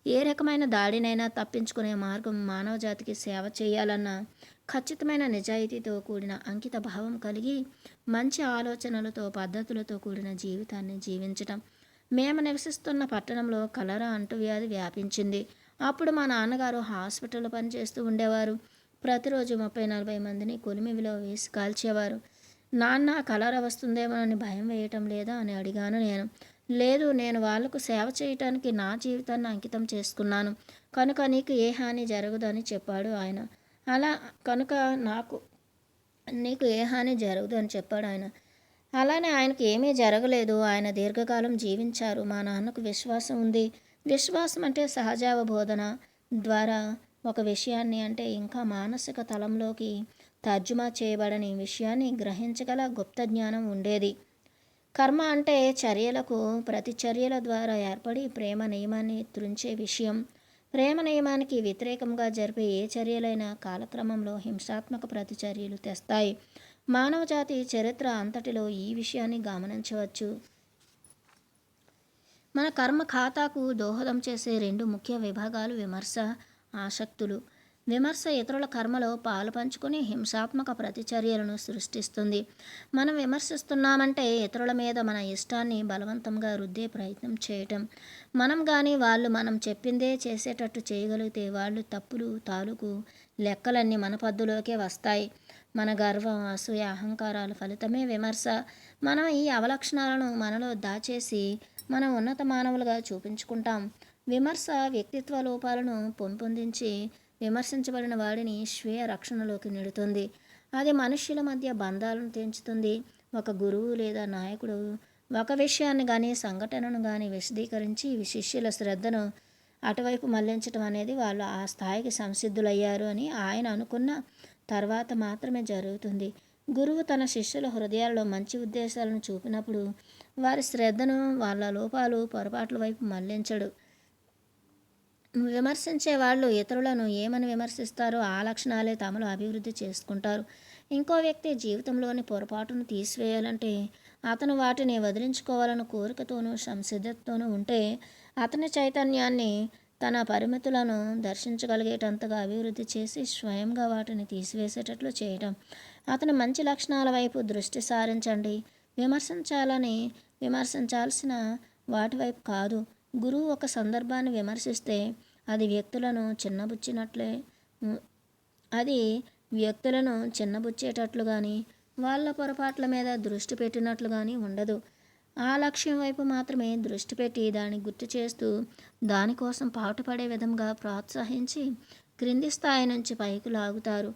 ఏ రకమైన దాడినైనా తప్పించుకునే మార్గం మానవజాతికి సేవ చేయాలన్న ఖచ్చితమైన నిజాయితీతో కూడిన అంకిత భావం కలిగి మంచి ఆలోచనలతో పద్ధతులతో కూడిన జీవితాన్ని జీవించటం. మేము నివసిస్తున్న పట్టణంలో కలరా అంటువ్యాధి వ్యాపించింది. అప్పుడు మా నాన్నగారు హాస్పిటల్లో పనిచేస్తూ ఉండేవారు. ప్రతిరోజు 30-40 మందిని కొలిమిలో వేసి కాల్చేవారు. నాన్న కలరా వస్తుందేమోనని భయం వేయటం లేదా అని అడిగాను నేను. లేదు, నేను వాళ్లకు సేవ చేయటానికి నా జీవితాన్ని అంకితం చేసుకున్నాను కనుక నీకు ఏ హాని జరగదు అని చెప్పాడు ఆయన. అలా కనుక నీకు ఏ హాని జరగదు అని చెప్పాడు ఆయన. అలానే ఆయనకు ఏమీ జరగలేదు. ఆయన దీర్ఘకాలం జీవించారు. మా నాన్నకు విశ్వాసం ఉంది. విశ్వాసం అంటే సహజావబోధన ద్వారా ఒక విషయాన్ని, అంటే ఇంకా మానసిక తలంలోకి తర్జుమా చేయబడని విషయాన్ని గ్రహించగల గుప్త జ్ఞానం ఉండేది. కర్మ అంటే చర్యలకు ప్రతిచర్యల ద్వారా ఏర్పడి ప్రేమ నియమాన్ని త్రుంచే విషయం. ప్రేమ నియమానికి వ్యతిరేకంగా జరిపే ఏ చర్యలైనా కాలక్రమంలో హింసాత్మక ప్రతిచర్యలు తెస్తాయి. మానవజాతి చరిత్ర అంతటిలో ఈ విషయాన్ని గమనించవచ్చు. మన కర్మ ఖాతాకు దోహదం చేసే 2 ముఖ్య విభాగాలు విమర్శ, ఆసక్తులు. విమర్శ ఇతరుల కర్మలో పాలు పంచుకొని హింసాత్మక ప్రతిచర్యలను సృష్టిస్తుంది. మనం విమర్శిస్తున్నామంటే ఇతరుల మీద మన ఇష్టాన్ని బలవంతంగా రుద్దే ప్రయత్నం చేయటం. మనం కానీ వాళ్ళు మనం చెప్పిందే చేసేటట్టు చేయగలిగితే వాళ్ళు తప్పులు తాలూకు లెక్కలన్నీ మన పద్దులోకే వస్తాయి. మన గర్వం, అసూయ, అహంకారాల ఫలితమే విమర్శ. మనం ఈ అవలక్షణాలను మనలో దాచేసి మనం ఉన్నత మానవులుగా చూపించుకుంటాం. విమర్శ వ్యక్తిత్వ లోపాలను పెంపొందించి విమర్శించబడిన వాడిని స్వీయ రక్షణలోకి నెడుతుంది. అది మనుష్యుల మధ్య బంధాలను తెంచుతుంది. ఒక గురువు లేదా నాయకుడు ఒక విషయాన్ని కానీ సంఘటనను కానీ విశదీకరించి శిష్యుల శ్రద్ధను అటువైపు మళ్లించటం అనేది వాళ్ళు ఆ స్థాయికి సంసిద్ధులయ్యారు అని ఆయన అనుకున్న తర్వాత మాత్రమే జరుగుతుంది. గురువు తన శిష్యుల హృదయాల్లో మంచి ఉద్దేశాలను చూపినప్పుడు వారి శ్రద్ధను వాళ్ళ లోపాలు పొరపాట్ల వైపు మళ్లించడు. విమర్శించే వాళ్ళు ఇతరులను ఏమని విమర్శిస్తారో ఆ లక్షణాలే తమలో అభివృద్ధి చేసుకుంటారు. ఇంకో వ్యక్తి జీవితంలోని పొరపాటును తీసివేయాలంటే అతను వాటిని వదిలించుకోవాలన్న కోరికతోనూ సంసిద్ధతతోనూ ఉంటే అతని చైతన్యాన్ని తన పరిమితులను దర్శించగలిగేటంతగా అభివృద్ధి చేసి స్వయంగా వాటిని తీసివేసేటట్లు చేయటం. అతని మంచి లక్షణాల వైపు దృష్టి సారించండి. విమర్శించాల్సిన వాటి వైపు కాదు. గురువు ఒక సందర్భాన్ని విమర్శిస్తే అది వ్యక్తులను చిన్నబుచ్చేటట్లు కానీ వాళ్ళ పొరపాట్ల మీద దృష్టి పెట్టినట్లు కానీ ఉండదు. ఆ లక్ష్యం వైపు మాత్రమే దృష్టి పెట్టి దాన్ని గుర్తు చేస్తూ దానికోసం పాటుపడే విధంగా ప్రోత్సహించి క్రింది స్థాయి నుంచి పైకి లాగుతారు.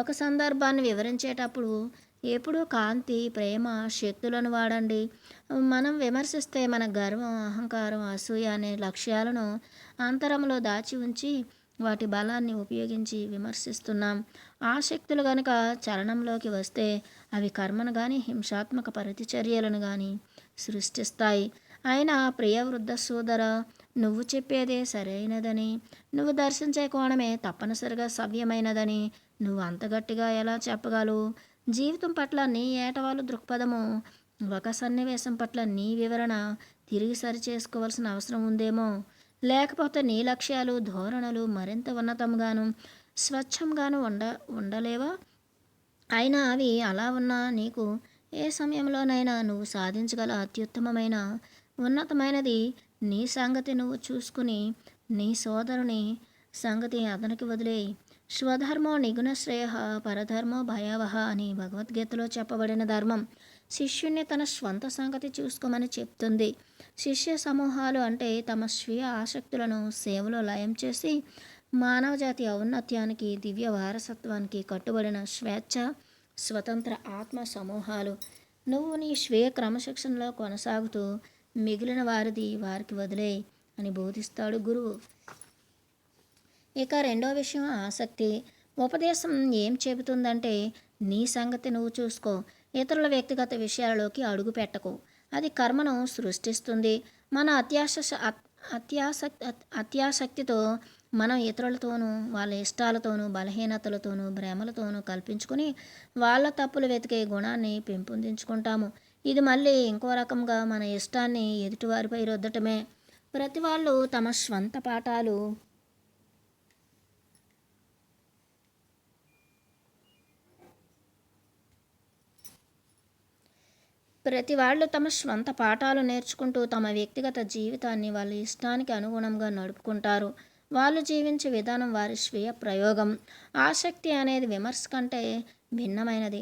ఒక సందర్భాన్ని వివరించేటప్పుడు ఎప్పుడూ కాంతి, ప్రేమ, శక్తులను వాడండి. మనం విమర్శిస్తే మన గర్వం, అహంకారం, అసూయ అనే లక్ష్యాలను అంతరంలో దాచి ఉంచి వాటి బలాన్ని ఉపయోగించి విమర్శిస్తున్నాం. ఆ శక్తులు గనుక చలనంలోకి వస్తే అవి కర్మను కానీ హింసాత్మక ప్రతిచర్యలను కానీ సృష్టిస్తాయి. అయినా ప్రియ వృద్ధ సోదర, నువ్వు చెప్పేదే సరైనదని, నువ్వు దర్శించే కోణమే తప్పనిసరిగా సవ్యమైనదని నువ్వు అంత గట్టిగా ఎలా చెప్పగలవు? జీవితం పట్ల నీ ఏటవాలు దృక్పథము, ఒక సన్నివేశం పట్ల నీ వివరణ తిరిగి సరిచేసుకోవాల్సిన అవసరం ఉందేమో. లేకపోతే నీ లక్ష్యాలు ధోరణులు మరింత ఉన్నతంగాను స్వచ్ఛంగాను ఉండలేవా? అయినా అవి అలా ఉన్నా నీకు ఏ సమయంలోనైనా నువ్వు సాధించగల అత్యుత్తమమైన ఉన్నతమైనది నీ సంగతి నువ్వు చూసుకుని నీ సోదరుని సంగతి అతనికి వదిలేయి. స్వధర్మో నిగుణ శ్రేయ పరధర్మో భయావహ అని భగవద్గీతలో చెప్పబడిన ధర్మం శిష్యుణ్ణి తన స్వంత సంగతి చూసుకోమని చెప్తుంది. శిష్య సమూహాలు అంటే తమ స్వీయ ఆసక్తులను సేవలో లయం చేసి మానవజాతి ఔన్నత్యానికి దివ్య వారసత్వానికి కట్టుబడిన స్వేచ్ఛ స్వతంత్ర ఆత్మ సమూహాలు. నువ్వు నీ స్వీయ క్రమశిక్షణలో కొనసాగుతూ మిగిలిన వారిది వారికి వదిలేయి అని బోధిస్తాడు గురువు. ఇక రెండో విషయం ఆసక్తి. ఉపదేశం ఏం చెబుతుందంటే నీ సంగతి నువ్వు చూసుకో, ఇతరుల వ్యక్తిగత విషయాలలోకి అడుగు పెట్టకు, అది కర్మను సృష్టిస్తుంది. మన అత్యాసక్తితో మనం ఇతరులతోనూ వాళ్ళ ఇష్టాలతోనూ బలహీనతలతోనూ భ్రమలతోనూ కల్పించుకొని వాళ్ళ తప్పులు వెతికే గుణాన్ని పెంపొందించుకుంటాము. ఇది మళ్ళీ ఇంకో రకంగా మన ఇష్టాన్ని ఎదుటివారిపై రుద్దటమే. ప్రతి వాళ్ళు తమ స్వంత పాఠాలు నేర్చుకుంటూ తమ వ్యక్తిగత జీవితాన్ని వాళ్ళ ఇష్టానికి అనుగుణంగా నడుపుకుంటారు. వాళ్ళు జీవించే విధానం వారి స్వీయ ప్రయోగం. ఆసక్తి అనేది విమర్శ కంటే భిన్నమైనది.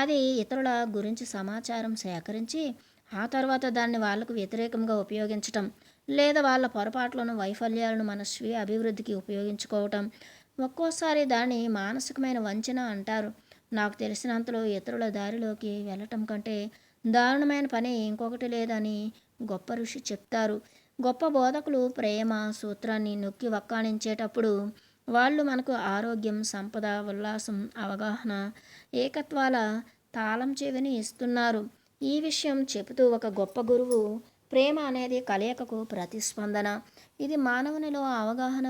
అది ఇతరుల గురించి సమాచారం సేకరించి ఆ తర్వాత దాన్ని వాళ్లకు వ్యతిరేకంగా ఉపయోగించటం, లేదా వాళ్ళ పొరపాట్లను వైఫల్యాలను మన స్వీయ అభివృద్ధికి ఉపయోగించుకోవటం. ఒక్కోసారి దాన్ని మానసికమైన వంచన అంటారు. నాకు తెలిసినంతలో ఇతరుల దారిలోకి వెళ్ళటం కంటే దారుణమైన పని ఇంకొకటి లేదని గొప్ప ఋషి చెప్తారు. గొప్ప బోధకులు ప్రేమ సూత్రాన్ని నొక్కి వక్కాణించేటప్పుడు వాళ్ళు మనకు ఆరోగ్యం, సంపద, ఉల్లాసం, అవగాహన, ఏకత్వాల తాళం చెవిని ఇస్తున్నారు. ఈ విషయం చెబుతూ ఒక గొప్ప గురువు ప్రేమ అనేది కలయికకు ప్రతిస్పందన. ఇది మానవునిలో అవగాహన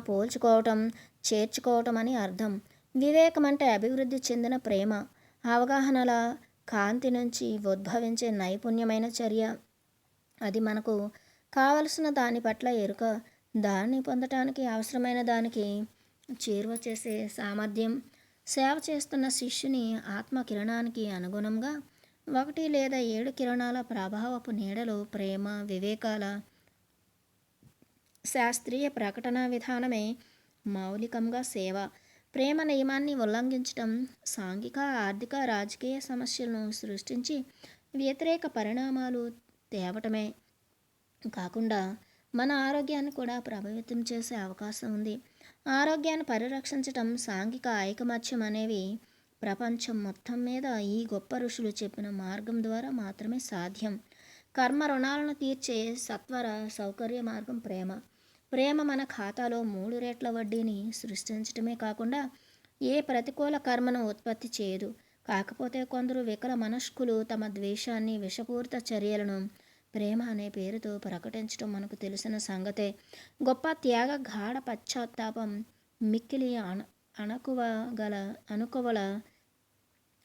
పోల్చుకోవటం చేర్చుకోవటం అని అర్థం. వివేకం అంటే అభివృద్ధి చెందిన ప్రేమ, అవగాహనల కాంతి నుంచి ఉద్భవించే నైపుణ్యమైన చర్య. అది మనకు కావలసిన దాని పట్ల ఎరుక, దాన్ని పొందటానికి అవసరమైన దానికి చేరువ చేసే సామర్థ్యం. సేవ చేస్తున్న శిష్యుని ఆత్మ కిరణానికి అనుగుణంగా 1 లేదా 7 కిరణాల ప్రభావపు నీడలో ప్రేమ వివేకాల శాస్త్రీయ ప్రకటన విధానమే మౌలికంగా సేవ. ప్రేమ నియమాన్ని ఉల్లంఘించటం సాంఘిక, ఆర్థిక, రాజకీయ సమస్యలను సృష్టించి వ్యతిరేక పరిణామాలు తేవటమే కాకుండా మన ఆరోగ్యాన్ని కూడా ప్రభావితం చేసే అవకాశం ఉంది. ఆరోగ్యాన్ని పరిరక్షించటం, సాంఘిక ఐకమత్యం అనేవి ప్రపంచం మొత్తం మీద ఈ గొప్ప ఋషులు చెప్పిన మార్గం ద్వారా మాత్రమే సాధ్యం. కర్మ రుణాలను తీర్చే సత్వర సౌకర్య మార్గం ప్రేమ. ప్రేమ మన ఖాతాలో 3 రెట్ల వడ్డీని సృష్టించటమే కాకుండా ఏ ప్రతికూల కర్మను ఉత్పత్తి చేయదు. కాకపోతే కొందరు వికల మనస్కులు తమ ద్వేషాన్ని, విషపూరిత చర్యలను ప్రేమ అనే పేరుతో ప్రకటించడం మనకు తెలిసిన సంగతే. గొప్ప త్యాగ, గాఢ పశ్చాత్తాపం, మిక్కిలి అనుకువల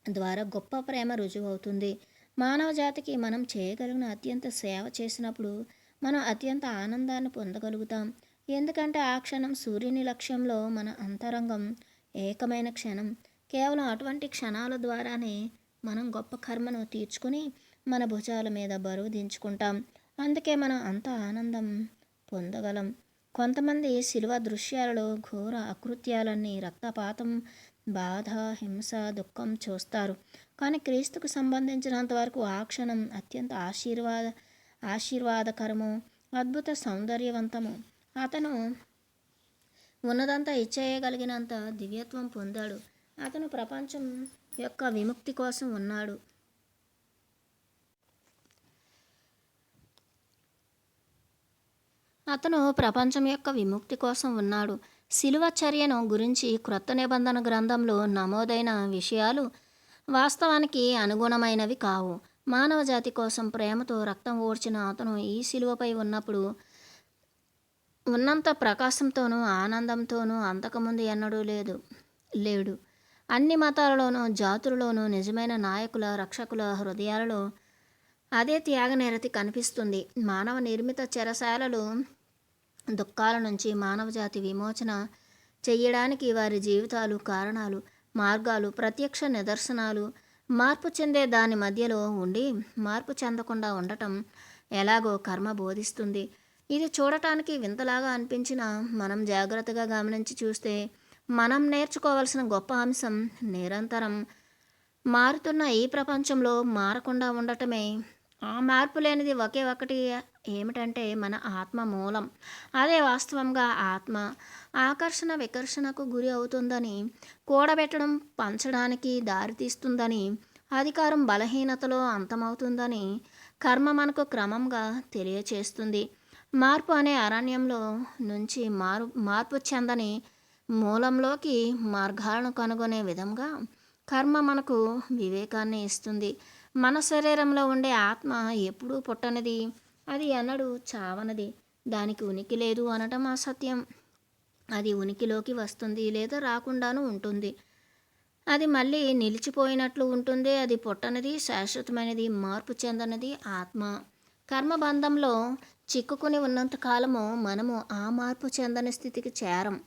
ద్వారా గొప్ప ప్రేమ రుజువవుతుంది. మానవ జాతికి మనం చేయగలిగిన అత్యంత సేవ చేసినప్పుడు మనం అత్యంత ఆనందాన్ని పొందగలుగుతాం. ఎందుకంటే ఆ క్షణం సూర్యుని లక్ష్యంలో మన అంతరంగం ఏకమైన క్షణం. కేవలం అటువంటి క్షణాల ద్వారానే మనం గొప్ప కర్మను తీర్చుకుని మన భుజాల మీద బరువు దించుకుంటాం. అందుకే మనం అంత ఆనందం పొందగలం. కొంతమంది శిలువ దృశ్యాలలో ఘోర అకృత్యాలన్నీ, రక్తపాతం, బాధ, హింస, దుఃఖం చూస్తారు. కానీ క్రీస్తుకు సంబంధించినంతవరకు ఆ క్షణం అత్యంత ఆశీర్వాదకరము, అద్భుత సౌందర్యవంతము. అతను ఉన్నదంతా ఇచ్చేయగలిగినంత దివ్యత్వం పొందాడు. అతను ప్రపంచం యొక్క విముక్తి కోసం ఉన్నాడు. అతను ప్రపంచం యొక్క విముక్తి కోసం ఉన్నాడు. శిలువ చర్యను గురించి క్రొత్త నిబంధన గ్రంథంలో నమోదైన విషయాలు వాస్తవానికి అనుగుణమైనవి కావు. మానవ జాతి కోసం ప్రేమతో రక్తం ఓడ్చిన అతను ఈ శిలువపై ఉన్నప్పుడు ఉన్నంత ప్రకాశంతోనూ ఆనందంతోనూ అంతకుముందు ఎన్నడూ లేడు. అన్ని మతాలలోనూ జాతులలోనూ నిజమైన నాయకుల రక్షకుల హృదయాలలో అదే త్యాగనిరతి కనిపిస్తుంది. మానవ నిర్మిత చెరసాలలు దుఃఖాల నుంచి మానవజాతి విమోచన చెయ్యడానికి వారి జీవితాలు కారణాలు, మార్గాలు, ప్రత్యక్ష నిదర్శనాలు. మార్పు చెందే దాని మధ్యలో ఉండి మార్పు చెందకుండా ఉండటం ఎలాగో కర్మ బోధిస్తుంది. ఇది చూడటానికి వింతలాగా అనిపించిన మనం జాగ్రత్తగా గమనించి చూస్తే మనం నేర్చుకోవాల్సిన గొప్ప అంశం నిరంతరం మారుతున్న ఈ ప్రపంచంలో మారకుండా ఉండటమే. ఆ మార్పు లేనిది ఒకే ఒకటి ఏమిటంటే మన ఆత్మ మూలం. అదే వాస్తవంగా ఆత్మ ఆకర్షణ వికర్షణకు గురి అవుతుందని, కూడబెట్టడం పంచడానికి దారితీస్తుందని, అధికారం బలహీనతలో అంతమవుతుందని కర్మ మనకు క్రమంగా తెలియచేస్తుంది. మార్పు అనే అరణ్యంలో నుంచి మార్పు చెందని మూలంలోకి మార్గాలను కనుగొనే విధంగా కర్మ మనకు వివేకాన్ని ఇస్తుంది. మన శరీరంలో ఉండే ఆత్మ ఎప్పుడూ పుట్టనిది, అది ఎన్నడూ చావనది. దానికి ఉనికి లేదు అనటం అసత్యం. అది ఉనికిలోకి వస్తుంది లేదా రాకుండాను ఉంటుంది. అది మళ్ళీ నిలిచిపోయినట్లు ఉంటుంది. అది పుట్టనిది, శాశ్వతమైనది, మార్పు చెందనిది ఆత్మ. కర్మబంధంలో చిక్కుకుని ఉన్నంత కాలము మనము ఆ మార్పు చెందని స్థితికి చేరం.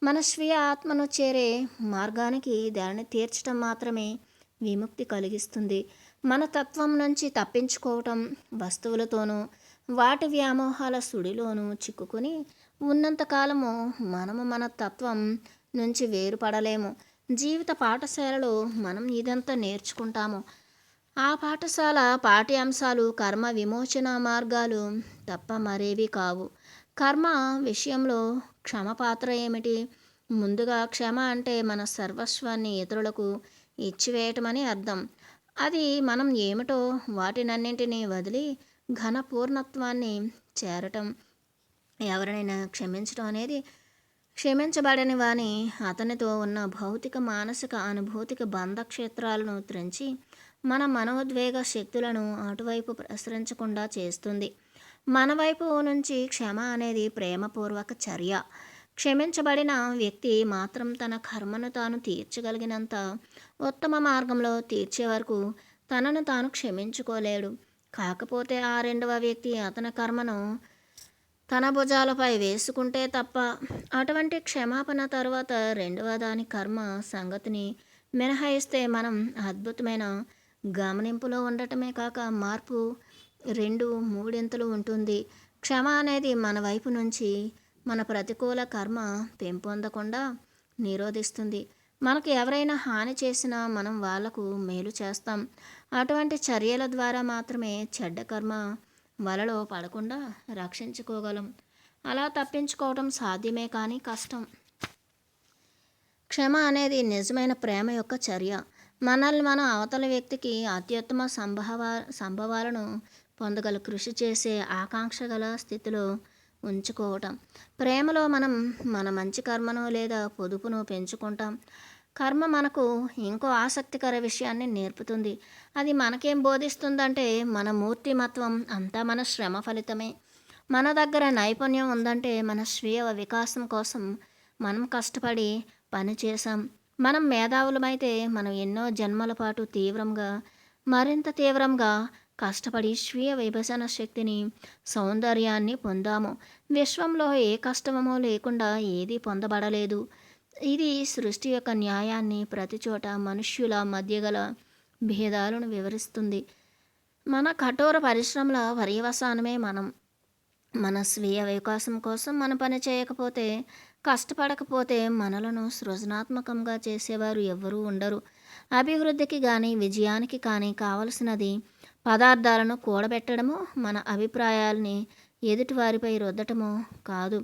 మన స్వీయ ఆత్మను చేరే మార్గానికి దానిని తీర్చడం మాత్రమే విముక్తి కలిగిస్తుంది. మన తత్వం నుంచి తప్పించుకోవటం, వస్తువులతోనూ వాటి వ్యామోహాల సుడిలోనూ చిక్కుకుని ఉన్నంతకాలము మనము మన తత్వం నుంచి వేరుపడలేము. జీవిత పాఠశాలలో మనం ఇదంతా నేర్చుకుంటాము. ఆ పాఠశాల పాఠ్యాంశాలు కర్మ విమోచన మార్గాలు తప్ప మరేవి కావు. కర్మ విషయంలో క్షమ పాత్ర ఏమిటి? ముందుగా క్షమ అంటే మన సర్వస్వాన్ని ఇతరులకు ఇచ్చివేయటమని అర్థం. అది మనం ఏమిటో వాటినన్నింటినీ వదిలి ఘన పూర్ణత్వాన్ని చేరటం. ఎవరినైనా క్షమించడం అనేది క్షమించబడని వాని అతనితో ఉన్న భౌతిక మానసిక అనుభూతిక బంధక్షేత్రాలను త్రెంచి మన మనోద్వేగ శక్తులను అటువైపు ప్రసరించకుండా చేస్తుంది. మన వైపు నుంచి క్షమ అనేది ప్రేమపూర్వక చర్య. క్షమించబడిన వ్యక్తి మాత్రం తన కర్మను తాను తీర్చగలిగినంత ఉత్తమ మార్గంలో తీర్చే వరకు తనను తాను క్షమించుకోలేడు. కాకపోతే ఆ రెండవ వ్యక్తి అతని కర్మను తన భుజాలపై వేసుకుంటే తప్ప. అటువంటి క్షమాపణ తర్వాత రెండవ దాని కర్మ సంగతిని మినహాయిస్తే మనం అద్భుతమైన గమనింపులో ఉండటమే కాక మార్పు 2-3 ఉంటుంది. క్షమ అనేది మన వైపు నుంచి మన ప్రతికూల కర్మ పెంపొందకుండా నిరోధిస్తుంది. మనకు ఎవరైనా హాని చేసినా మనం వాళ్లకు మేలు చేస్తాం. అటువంటి చర్యల ద్వారా మాత్రమే చెడ్డ కర్మ వలలో పడకుండా రక్షించుకోగలం. అలా తప్పించుకోవడం సాధ్యమే కానీ కష్టం. క్షమ అనేది నిజమైన ప్రేమ యొక్క చర్య. మనల్ని మనం అవతల వ్యక్తికి అత్యుత్తమ సంభవాలను పొందగల కృషి చేసే ఆకాంక్ష గల స్థితిలో ఉంచుకోవటం. ప్రేమలో మనం మన మంచి కర్మను లేదా పొదుపును పెంచుకుంటాం. కర్మ మనకు ఇంకో ఆసక్తికర విషయాన్ని నేర్పుతుంది. అది మనకేం బోధిస్తుందంటే మన మూర్తిమత్వం అంతా మన శ్రమ ఫలితమే. మన దగ్గర నైపుణ్యం ఉందంటే మన స్వీయ వికాసం కోసం మనం కష్టపడి పని చేసాం. మనం మేధావులమైతే మనం ఎన్నో జన్మల పాటు మరింత తీవ్రంగా కష్టపడి స్వీయ విభజన శక్తిని, సౌందర్యాన్ని పొందాము. విశ్వంలో ఏ కష్టమో లేకుండా ఏదీ పొందబడలేదు. ఇది సృష్టి యొక్క న్యాయాన్ని, ప్రతిచోట మనుష్యుల మధ్య గల భేదాలను వివరిస్తుంది. మన కఠోర పరిశ్రమల పర్యవసానమే మన స్వీయ వికాసం కోసం మనం పని చేయకపోతే, కష్టపడకపోతే మనలను సృజనాత్మకంగా చేసేవారు ఎవ్వరూ ఉండరు. అభివృద్ధికి కానీ విజయానికి కానీ కావలసినది పదార్థాలను కూడబెట్టడము, మన అభిప్రాయాల్ని ఎదుటివారిపై రుద్దటము కాదు.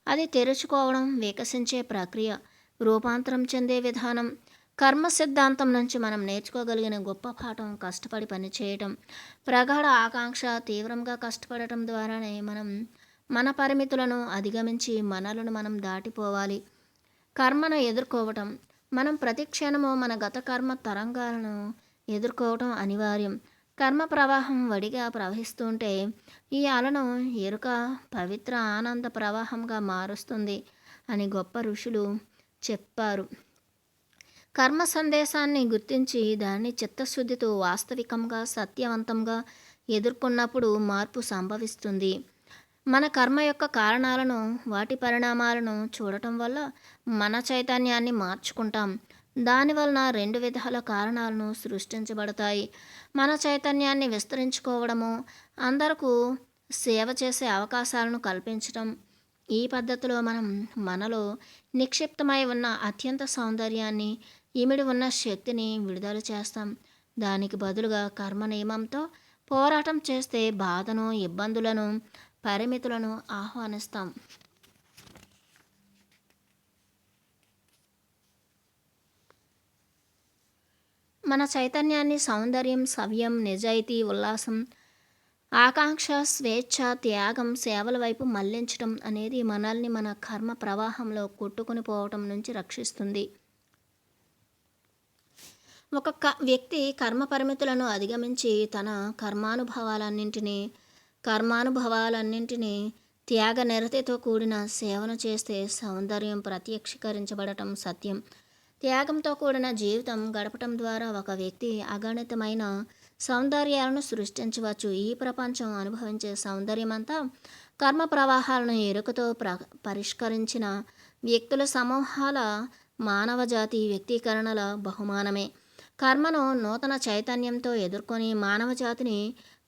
అది తెరుచుకోవడం, వికసించే ప్రక్రియ, రూపాంతరం చెందే విధానం. కర్మ సిద్ధాంతం నుంచి మనం నేర్చుకోగలిగిన గొప్ప పాఠం కష్టపడి పనిచేయటం. ప్రగాఢ ఆకాంక్ష, తీవ్రంగా కష్టపడటం ద్వారానే మనం మన పరిమితులను అధిగమించి మనలను మనం దాటిపోవాలి. కర్మను ఎదుర్కోవటం. మనం ప్రతి క్షణము మన గత కర్మ తరంగాలను ఎదుర్కోవటం అనివార్యం. కర్మ ప్రవాహం వడిగా ప్రవహిస్తుంటే ఈ అలను ఎరుక పవిత్ర ఆనంద ప్రవాహంగా మారుస్తుంది అని గొప్ప ఋషులు చెప్పారు. కర్మ సందేశాన్ని గుర్తించి దాన్ని చిత్తశుద్ధితో వాస్తవికంగా సత్యవంతంగా ఎదుర్కొన్నప్పుడు మార్పు సంభవిస్తుంది. మన కర్మ యొక్క కారణాలను, వాటి పరిణామాలను చూడటం వల్ల మన చైతన్యాన్ని మార్చుకుంటాం. దానివలన 2 విధాల కారణాలను సృష్టించబడతాయి. మన చైతన్యాన్ని విస్తరించుకోవడము, అందరకు సేవ చేసే అవకాశాలను కల్పించటం. ఈ పద్ధతిలో మనం మనలో నిక్షిప్తమై ఉన్న అత్యంత సౌందర్యాన్ని, ఇమిడి ఉన్న శక్తిని విడుదల చేస్తాం. దానికి బదులుగా కర్మ నియమంతో పోరాటం చేస్తే బాధను, ఇబ్బందులను, పరిమితులను ఆహ్వానిస్తాం. మన చైతన్యాన్ని సౌందర్యం, సవ్యం, నిజాయితీ, ఉల్లాసం, ఆకాంక్ష, స్వేచ్ఛ, త్యాగం, సేవల వైపు మళ్లించటం అనేది మనల్ని మన కర్మ ప్రవాహంలో కొట్టుకుని పోవటం నుంచి రక్షిస్తుంది. ఒక వ్యక్తి కర్మ పరిమితులను అధిగమించి తన కర్మానుభవాలన్నింటినీ త్యాగ నిరతితో కూడిన సేవను చేస్తే సౌందర్యం ప్రత్యక్షీకరించబడటం సత్యం. త్యాగంతో కూడిన జీవితం గడపటం ద్వారా ఒక వ్యక్తి అగణితమైన సౌందర్యాలను సృష్టించవచ్చు. ఈ ప్రపంచం అనుభవించే సౌందర్యమంతా కర్మ ప్రవాహాలను ఎరుకతో పరిష్కరించిన వ్యక్తుల సమూహాల మానవజాతి వ్యక్తీకరణల బహుమానమే. కర్మను నూతన చైతన్యంతో ఎదుర్కొని మానవజాతిని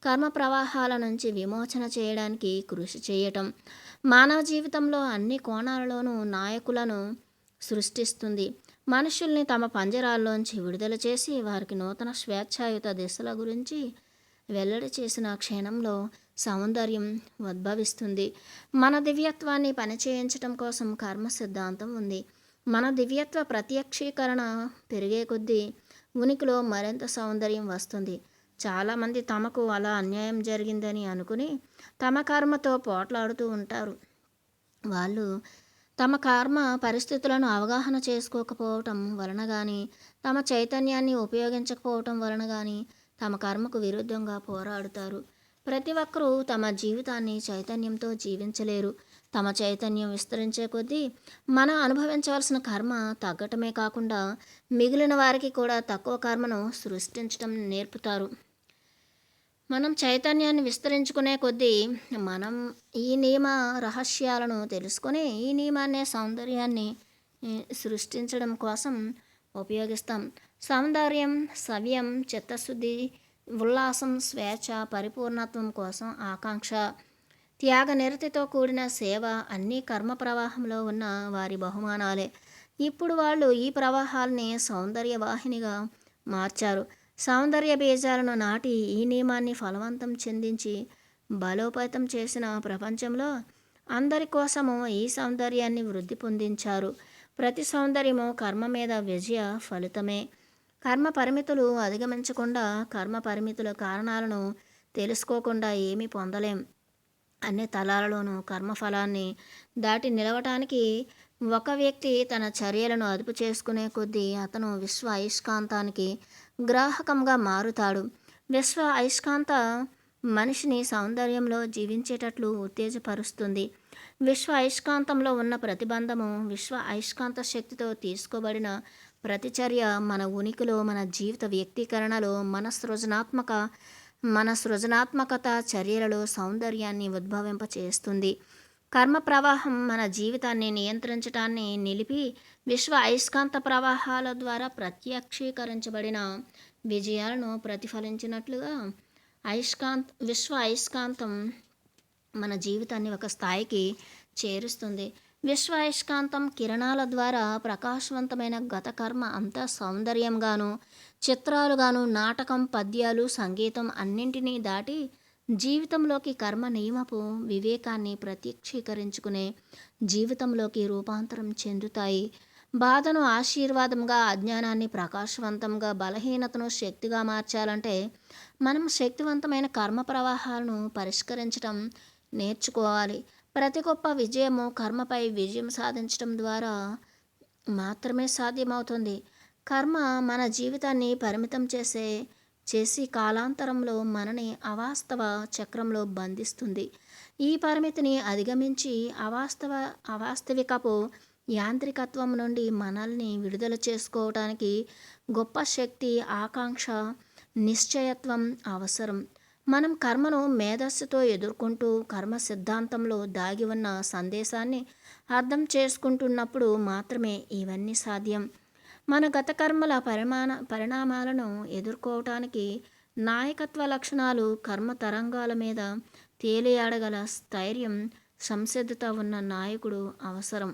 కర్మ ప్రవాహాల నుంచి విమోచన చేయడానికి కృషి చేయటం మానవ జీవితంలో అన్ని కోణాలలోనూ నాయకులను సృష్టిస్తుంది. మనుషుల్ని తమ పంజరాల్లోంచి విడుదల చేసి వారికి నూతన స్వేచ్ఛాయుత దిశల గురించి వెల్లడి చేసిన క్షణంలో సౌందర్యం ఉద్భవిస్తుంది. మన దివ్యత్వాన్ని పనిచేయించటం కోసం కర్మ సిద్ధాంతం ఉంది. మన దివ్యత్వ ప్రత్యక్షీకరణ పెరిగే కొద్దీ ఉనికిలో మరింత సౌందర్యం వస్తుంది. చాలామంది తమకు అలా అన్యాయం జరిగిందని అనుకుని తమ కర్మతో పోట్లాడుతూ ఉంటారు. వాళ్ళు తమ కర్మ పరిస్థితులను అవగాహన చేసుకోకపోవటం వలన కానీ, తమ చైతన్యాన్ని ఉపయోగించకపోవటం వలన కానీ తమ కర్మకు విరుద్ధంగా పోరాడుతారు. ప్రతి ఒక్కరూ తమ జీవితాన్ని చైతన్యంతో జీవించలేరు. తమ చైతన్యం విస్తరించే కొద్దీ మనం అనుభవించవలసిన కర్మ తగ్గటమే కాకుండా మిగిలిన వారికి కూడా తక్కువ కర్మను సృష్టించటం నేర్పుతారు. మనం చైతన్యాన్ని విస్తరించుకునే కొద్దీ మనం ఈ నియమ రహస్యాలను తెలుసుకొని ఈ నియమాన్ని సౌందర్యాన్ని సృష్టించడం కోసం ఉపయోగిస్తాం. సౌందర్యం, సవ్యం, చిత్తశుద్ధి, ఉల్లాసం, స్వేచ్ఛ, పరిపూర్ణత్వం కోసం ఆకాంక్ష, త్యాగ నిరతితో కూడిన సేవ అన్నీ కర్మ ప్రవాహంలో ఉన్న వారి బహుమానాలే. ఇప్పుడు వాళ్ళు ఈ ప్రవాహాల్ని సౌందర్య వాహినిగా మార్చారు. సౌందర్య బీజాలను నాటి ఈ నియమాన్ని ఫలవంతం చెందించి బలోపేతం చేసిన ప్రపంచంలో అందరి కోసము ఈ సౌందర్యాన్ని వృద్ధి పొందించారు. ప్రతి సౌందర్యము కర్మ మీద విజయ ఫలితమే. కర్మ పరిమితులు అధిగమించకుండా, కర్మ పరిమితుల కారణాలను తెలుసుకోకుండా ఏమీ పొందలేం. అన్ని తలాలలోనూ కర్మఫలాన్ని దాటి నిలవటానికి ఒక వ్యక్తి తన చర్యలను అదుపు చేసుకునే కొద్దీ అతను విశ్వ అయస్కాంతానికి గ్రాహకంగా మారుతాడు. విశ్వ అయస్కాంత మనిషిని సౌందర్యంలో జీవించేటట్లు ఉత్తేజపరుస్తుంది. విశ్వ అయస్కాంతంలో ఉన్న ప్రతిబంధము విశ్వ అయస్కాంత శక్తితో తీసుకోబడిన ప్రతిచర్య మన ఉనికిలో, మన జీవిత వ్యక్తీకరణలో, మన సృజనాత్మకత చర్యలలో సౌందర్యాన్ని ఉద్భవింపచేస్తుంది. కర్మ ప్రవాహం మన జీవితాన్ని నియంత్రించటాన్ని నిలిపి విశ్వ అయస్కాంత ప్రవాహాల ద్వారా ప్రత్యక్షీకరించబడిన విజయాలను ప్రతిఫలించినట్లుగా విశ్వ అయస్కాంతం మన జీవితాన్ని ఒక స్థాయికి చేరుస్తుంది. విశ్వ అయస్కాంతం కిరణాల ద్వారా ప్రకాశవంతమైన గత కర్మ అంతా సౌందర్యంగాను, చిత్రాలుగాను, నాటకం, పద్యాలు, సంగీతం అన్నింటినీ దాటి జీవితంలోకి కర్మ నియమపు వివేకాన్ని ప్రత్యక్షీకరించుకునే జీవితంలోకి రూపాంతరం చెందుతాయి. బాధను ఆశీర్వాదంగా, అజ్ఞానాన్ని ప్రకాశవంతంగా, బలహీనతను శక్తిగా మార్చాలంటే మనం శక్తివంతమైన కర్మ ప్రవాహాలను పరిష్కరించడం నేర్చుకోవాలి. ప్రతి గొప్ప విజయము కర్మపై విజయం సాధించడం ద్వారా మాత్రమే సాధ్యమవుతుంది. కర్మ మన జీవితాన్ని పరిమితం చేసి కాలాంతరంలో మనని అవాస్తవ చక్రంలో బంధిస్తుంది. ఈ పరిమితిని అధిగమించి అవాస్తవికపు యాంత్రికత్వం నుండి మనల్ని విడుదల చేసుకోవటానికి గొప్ప శక్తి, ఆకాంక్ష, నిశ్చయత్వం అవసరం. మనం కర్మను మేధస్సుతో ఎదుర్కొంటూ కర్మ సిద్ధాంతంలో దాగి ఉన్న సందేశాన్ని అర్థం చేసుకుంటున్నప్పుడు మాత్రమే ఇవన్నీ సాధ్యం. మన గత కర్మల పరిణామాలను ఎదుర్కోవటానికి నాయకత్వ లక్షణాలు, కర్మ తరంగాల మీద తేలియాడగల స్థైర్యం, సంసిద్ధత ఉన్న నాయకుడు అవసరం.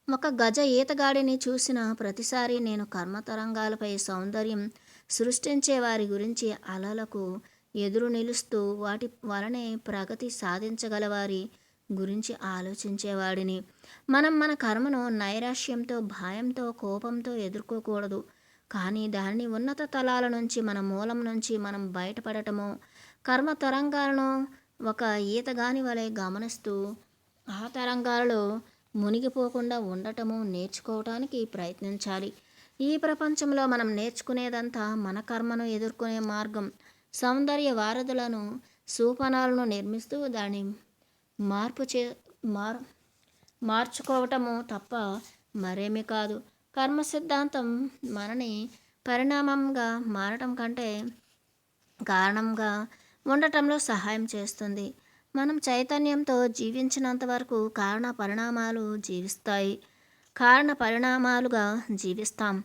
ఒక గజ ఈతగాడిని చూసిన ప్రతిసారి నేను కర్మ తరంగాలపై సౌందర్యం సృష్టించే వారి గురించి అలలకు ఎదురు నిలుస్తూ వాటి వలనే ప్రగతి సాధించగలవారి గురించి ఆలోచించేవాడిని. మనం మన కర్మను నైరాశ్యంతో, భయంతో, కోపంతో ఎదుర్కోకూడదు. కానీ దానిని ఉన్నత తలాల నుంచి, మన మూలం నుంచి మనం బయటపడటము, కర్మ తరంగాలను ఒక ఈతగాని వలె గమనిస్తూ ఆ తరంగాలలో మునిగిపోకుండా ఉండటము నేర్చుకోవటానికి ప్రయత్నించాలి. ఈ ప్రపంచంలో మనం నేర్చుకునేదంతా మన కర్మను ఎదుర్కొనే మార్గం. సౌందర్య వారధులను, సూపనాలను నిర్మిస్తూ దాన్ని మార్చుకోవటము తప్ప మరేమీ కాదు. కర్మ సిద్ధాంతం మనని పరిణామంగా మారటం కంటే కారణంగా ఉండటంలో సహాయం చేస్తుంది. మనం చైతన్యంతో జీవించినంత వరకు కారణ పరిణామాలుగా జీవిస్తాం.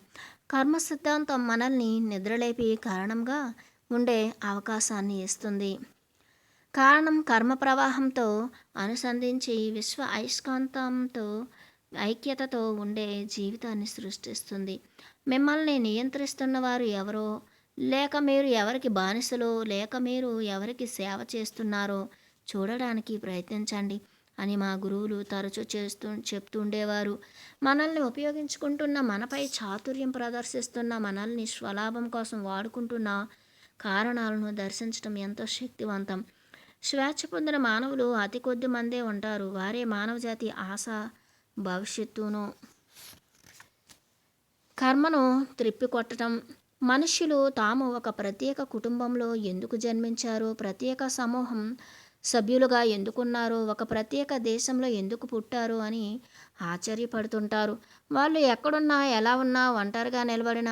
కర్మ సిద్ధాంతం మనల్ని నిద్రలేపి కారణంగా ఉండే అవకాశాన్ని ఇస్తుంది. కారణం కర్మ ప్రవాహంతో అనుసంధించి విశ్వ అయస్కాంతంతో ఐక్యతతో ఉండే జీవితాన్ని సృష్టిస్తుంది. మిమ్మల్ని నియంత్రిస్తున్న వారు ఎవరో, లేక మీరు ఎవరికి బానిసలో, లేక మీరు ఎవరికి సేవ చేస్తున్నారో చూడడానికి ప్రయత్నించండి అని మా గురువులు తరచూ చెప్తుండేవారు. మనల్ని ఉపయోగించుకుంటున్న, మనపై చాతుర్యం ప్రదర్శిస్తున్న, మనల్ని స్వలాభం కోసం వాడుకుంటున్న కారణాలను దర్శించడం ఎంతో శక్తివంతం. స్వేచ్ఛ పొందిన మానవులు అతి కొద్ది మందే ఉంటారు. వారే మానవజాతి ఆశ, భవిష్యత్తును. కర్మను త్రిప్పికొట్టడం. మనుష్యులు తాము ఒక ప్రత్యేక కుటుంబంలో ఎందుకు జన్మించారో, ప్రత్యేక సమూహం సభ్యులుగా ఎందుకున్నారో, ఒక ప్రత్యేక దేశంలో ఎందుకు పుట్టారో అని ఆశ్చర్యపడుతుంటారు. వాళ్ళు ఎక్కడున్నా, ఎలా ఉన్నా ఒంటరిగా నిలబడిన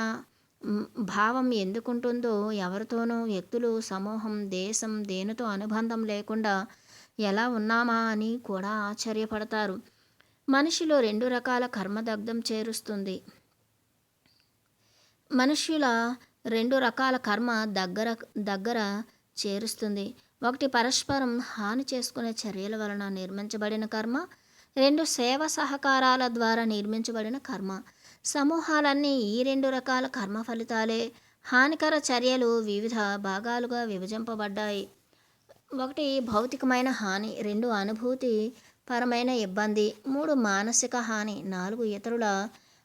భావం ఎందుకుంటుందో, ఎవరితోనూ వ్యక్తులు, సమూహం, దేశం దేనితో అనుబంధం లేకుండా ఎలా ఉన్నామా అని కూడా ఆశ్చర్యపడతారు. మనిషిలో 2 రకాల కర్మదగ్ధం చేరుస్తుంది. మనుష్యుల 2 రకాల కర్మ దగ్గర చేరుస్తుంది. ఒకటి పరస్పరం హాని చేసుకునే చర్యల వలన నిర్మించబడిన కర్మ, 2 సేవ సహకారాల ద్వారా నిర్మించబడిన కర్మ. సమూహాలన్నీ ఈ 2 రకాల కర్మ ఫలితాలే. హానికర చర్యలు వివిధ భాగాలుగా విభజింపబడ్డాయి. 1 భౌతికమైన హాని, 2 అనుభూతి పరమైన ఇబ్బంది, 3 మానసిక హాని, 4 ఇతరుల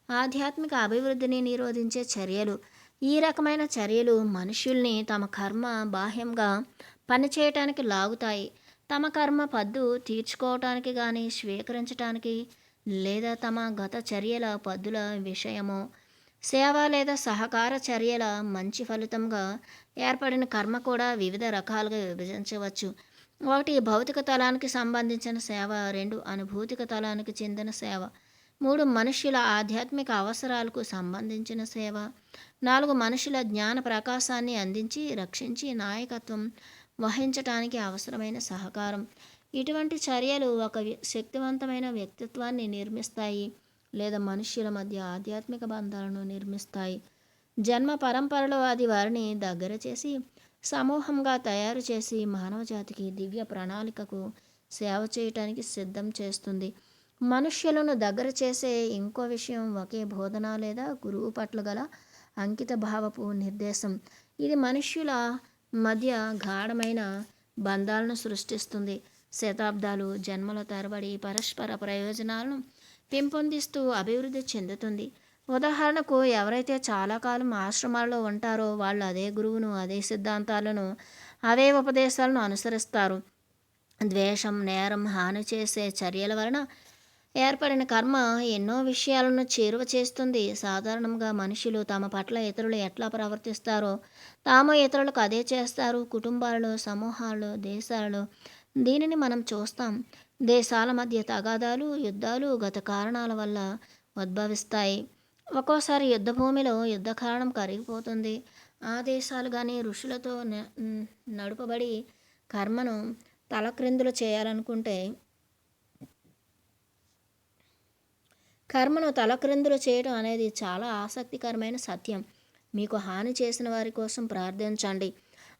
ఆధ్యాత్మిక అభివృద్ధిని నిరోధించే చర్యలు. ఈ రకమైన చర్యలు మనుష్యుల్ని తమ కర్మ బాహ్యంగా పనిచేయటానికి లాగుతాయి. తమ కర్మ పద్దు తీర్చుకోవటానికి కానీ, స్వీకరించటానికి, లేదా తమ గత చర్యల పద్దుల విషయమో, సేవ లేదా సహకార చర్యల మంచి ఫలితంగా ఏర్పడిన కర్మ కూడా వివిధ రకాలుగా విభజించవచ్చు. 1 భౌతిక తలానికి సంబంధించిన సేవ, 2 అనుభూతిక తలానికి చెందిన సేవ, 3 మనుష్యుల ఆధ్యాత్మిక అవసరాలకు సంబంధించిన సేవ, 4 మనుషుల జ్ఞాన ప్రకాశాన్ని అందించి, రక్షించి, నాయకత్వం వహించటానికి అవసరమైన సహకారం. ఇటువంటి చర్యలు ఒక శక్తివంతమైన వ్యక్తిత్వాన్ని నిర్మిస్తాయి లేదా మనుష్యుల మధ్య ఆధ్యాత్మిక బంధాలను నిర్మిస్తాయి. జన్మ పరంపరలో అది వారిని దగ్గర చేసి, సమూహంగా తయారు చేసి, మానవజాతికి దివ్య ప్రణాళికకు సేవ చేయటానికి సిద్ధం చేస్తుంది. మనుష్యులను దగ్గర చేసే ఇంకో విషయం ఒకే బోధన లేదా గురువు పట్ల గల అంకిత భావపు నిర్దేశం. ఇది మనుష్యుల మధ్య గాఢమైన బంధాలను సృష్టిస్తుంది. శతాబ్దాలు, జన్మల తరబడి పరస్పర ప్రయోజనాలను పెంపొందిస్తూ అభివృద్ధి చెందుతుంది. ఉదాహరణకు, ఎవరైతే చాలా కాలం ఆశ్రమాల్లో ఉంటారో వాళ్ళు అదే గురువును, అదే సిద్ధాంతాలను, అవే ఉపదేశాలను అనుసరిస్తారు. ద్వేషం, నేరం, హాని చేసే చర్యల వలన ఏర్పడిన కర్మ ఎన్నో విషయాలను చేరువ చేస్తుంది. సాధారణంగా మనుషులు తమ పట్ల ఇతరులు ఎట్లా ప్రవర్తిస్తారో తాము ఇతరులకు అదే చేస్తారు. కుటుంబాలలో, సమూహాల్లో, దేశాలలో దీనిని మనం చూస్తాం. దేశాల మధ్య తగాదాలు, యుద్ధాలు గత కారణాల వల్ల ఉద్భవిస్తాయి. ఒక్కోసారి యుద్ధ భూమిలో యుద్ధ కారణం కరిగిపోతుంది. ఆ దేశాలు కానీ ఋషులతో నడుపబడి కర్మను తలక్రిందులు చేయాలనుకుంటే కర్మను తలక్రిందులు చేయడం అనేది చాలా ఆసక్తికరమైన సత్యం. మీకు హాని చేసిన వారి కోసం ప్రార్థించండి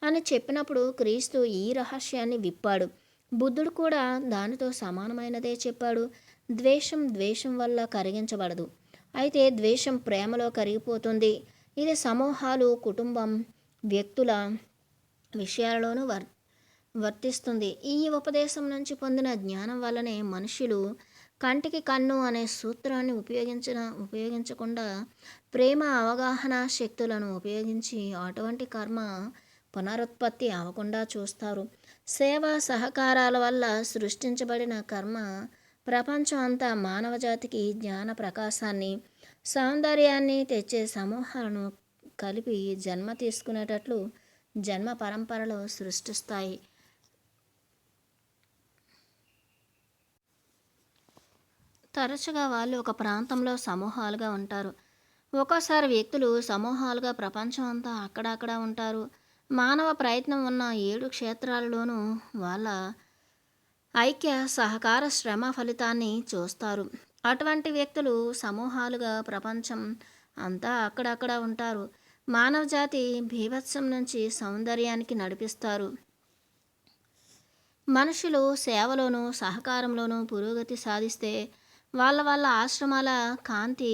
అని చెప్పినప్పుడు క్రీస్తు ఈ రహస్యాన్ని విప్పాడు. బుద్ధుడు కూడా దానితో సమానమైనదే చెప్పాడు. ద్వేషం ద్వేషం వల్ల కరిగించబడదు, అయితే ద్వేషం ప్రేమలో కరిగిపోతుంది. ఇది సమూహాలు, కుటుంబం, వ్యక్తుల విషయాలలోనూ వర్తిస్తుంది. ఈ ఉపదేశం నుంచి పొందిన జ్ఞానం వల్లనే మనుషులు కంటికి కన్ను అనే సూత్రాన్ని ఉపయోగించకుండా ప్రేమ, అవగాహన శక్తులను ఉపయోగించి అటువంటి కర్మ పునరుత్పత్తి అవ్వకుండా చూస్తారు. సేవ, సహకారాల వల్ల సృష్టించబడిన కర్మ ప్రపంచం అంతా మానవజాతికి జ్ఞాన ప్రకాశాన్ని, సౌందర్యాన్ని తెచ్చే సమూహాలను కలిపి జన్మ తీసుకునేటట్లు జన్మ పరంపరలో సృష్టిస్తాయి. తరచుగా వాళ్ళు ఒక ప్రాంతంలో సమూహాలుగా ఉంటారు. ఒక్కోసారి వ్యక్తులు సమూహాలుగా ప్రపంచం అంతా అక్కడక్కడ ఉంటారు. మానవ ప్రయత్నం ఉన్న 7 క్షేత్రాలలోనూ వాళ్ళ ఐక్య సహకార శ్రమ ఫలితాన్ని చూస్తారు. అటువంటి వ్యక్తులు సమూహాలుగా ప్రపంచం అంతా అక్కడక్కడ ఉంటారు. మానవ జాతి భీభత్సం నుంచి సౌందర్యానికి నడిపిస్తారు. మనుషులు సేవలోనూ సహకారంలోనూ పురోగతి సాధిస్తే వాళ్ళ ఆశ్రమాల కాంతి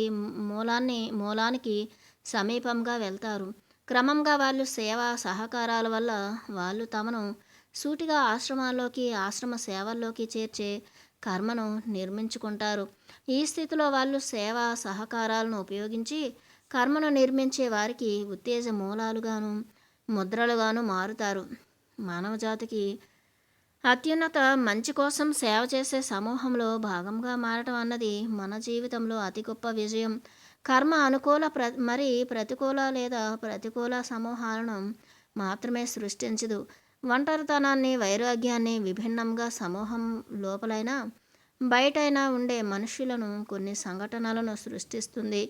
మూలానికి సమీపంగా వెళ్తారు. క్రమంగా వాళ్ళు సేవ, సహకారాల వల్ల వాళ్ళు తమను సూటిగా ఆశ్రమాల్లోకి, ఆశ్రమ సేవల్లోకి చేర్చే కర్మను నిర్మించుకుంటారు. ఈ స్థితిలో వాళ్ళు సేవ, సహకారాలను ఉపయోగించి కర్మను నిర్మించే వారికి ఉత్తేజ మూలాలుగాను, ముద్రలుగాను మారుతారు. మానవజాతికి అత్యున్నత మంచి కోసం సేవ చేసే సమూహంలో భాగంగా మారటం అన్నది మన జీవితంలో అతి గొప్ప విజయం. కర్మ అనుకూల ప్రతికూల లేదా ప్రతికూల సమూహాలను మాత్రమే సృష్టించదు. ఒంటరితనాన్ని, వైరాగ్యాన్ని విభిన్నంగా సమూహం లోపలైనా బయటైనా ఉండే మనుషులను, కొన్ని సంఘటనలను సృష్టిస్తుంది.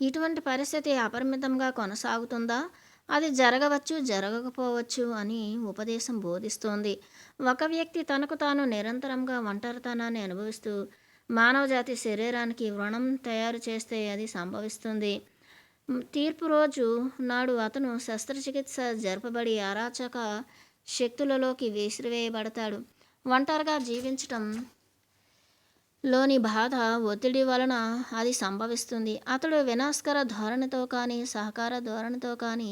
ఇటువంటి పరిస్థితి అపరిమితంగా కొనసాగుతుందా? అది జరగవచ్చు, జరగకపోవచ్చు అని ఉపదేశం బోధిస్తోంది. ఒక వ్యక్తి తనకు తాను నిరంతరంగా ఒంటరితనాన్ని అనుభవిస్తూ మానవజాతి శరీరానికి వ్రణం తయారు చేస్తే అది సంభవిస్తుంది. తీర్పు రోజు నాడు అతను శస్త్రచికిత్స జరపబడి అరాచక శక్తులలోకి విసిరివేయబడతాడు. ఒంటరిగా జీవించటం లోని బాధ, ఒత్తిడి వలన అది సంభవిస్తుంది. అతడు వినాశకర ధోరణితో కానీ, సహకార ధోరణితో కానీ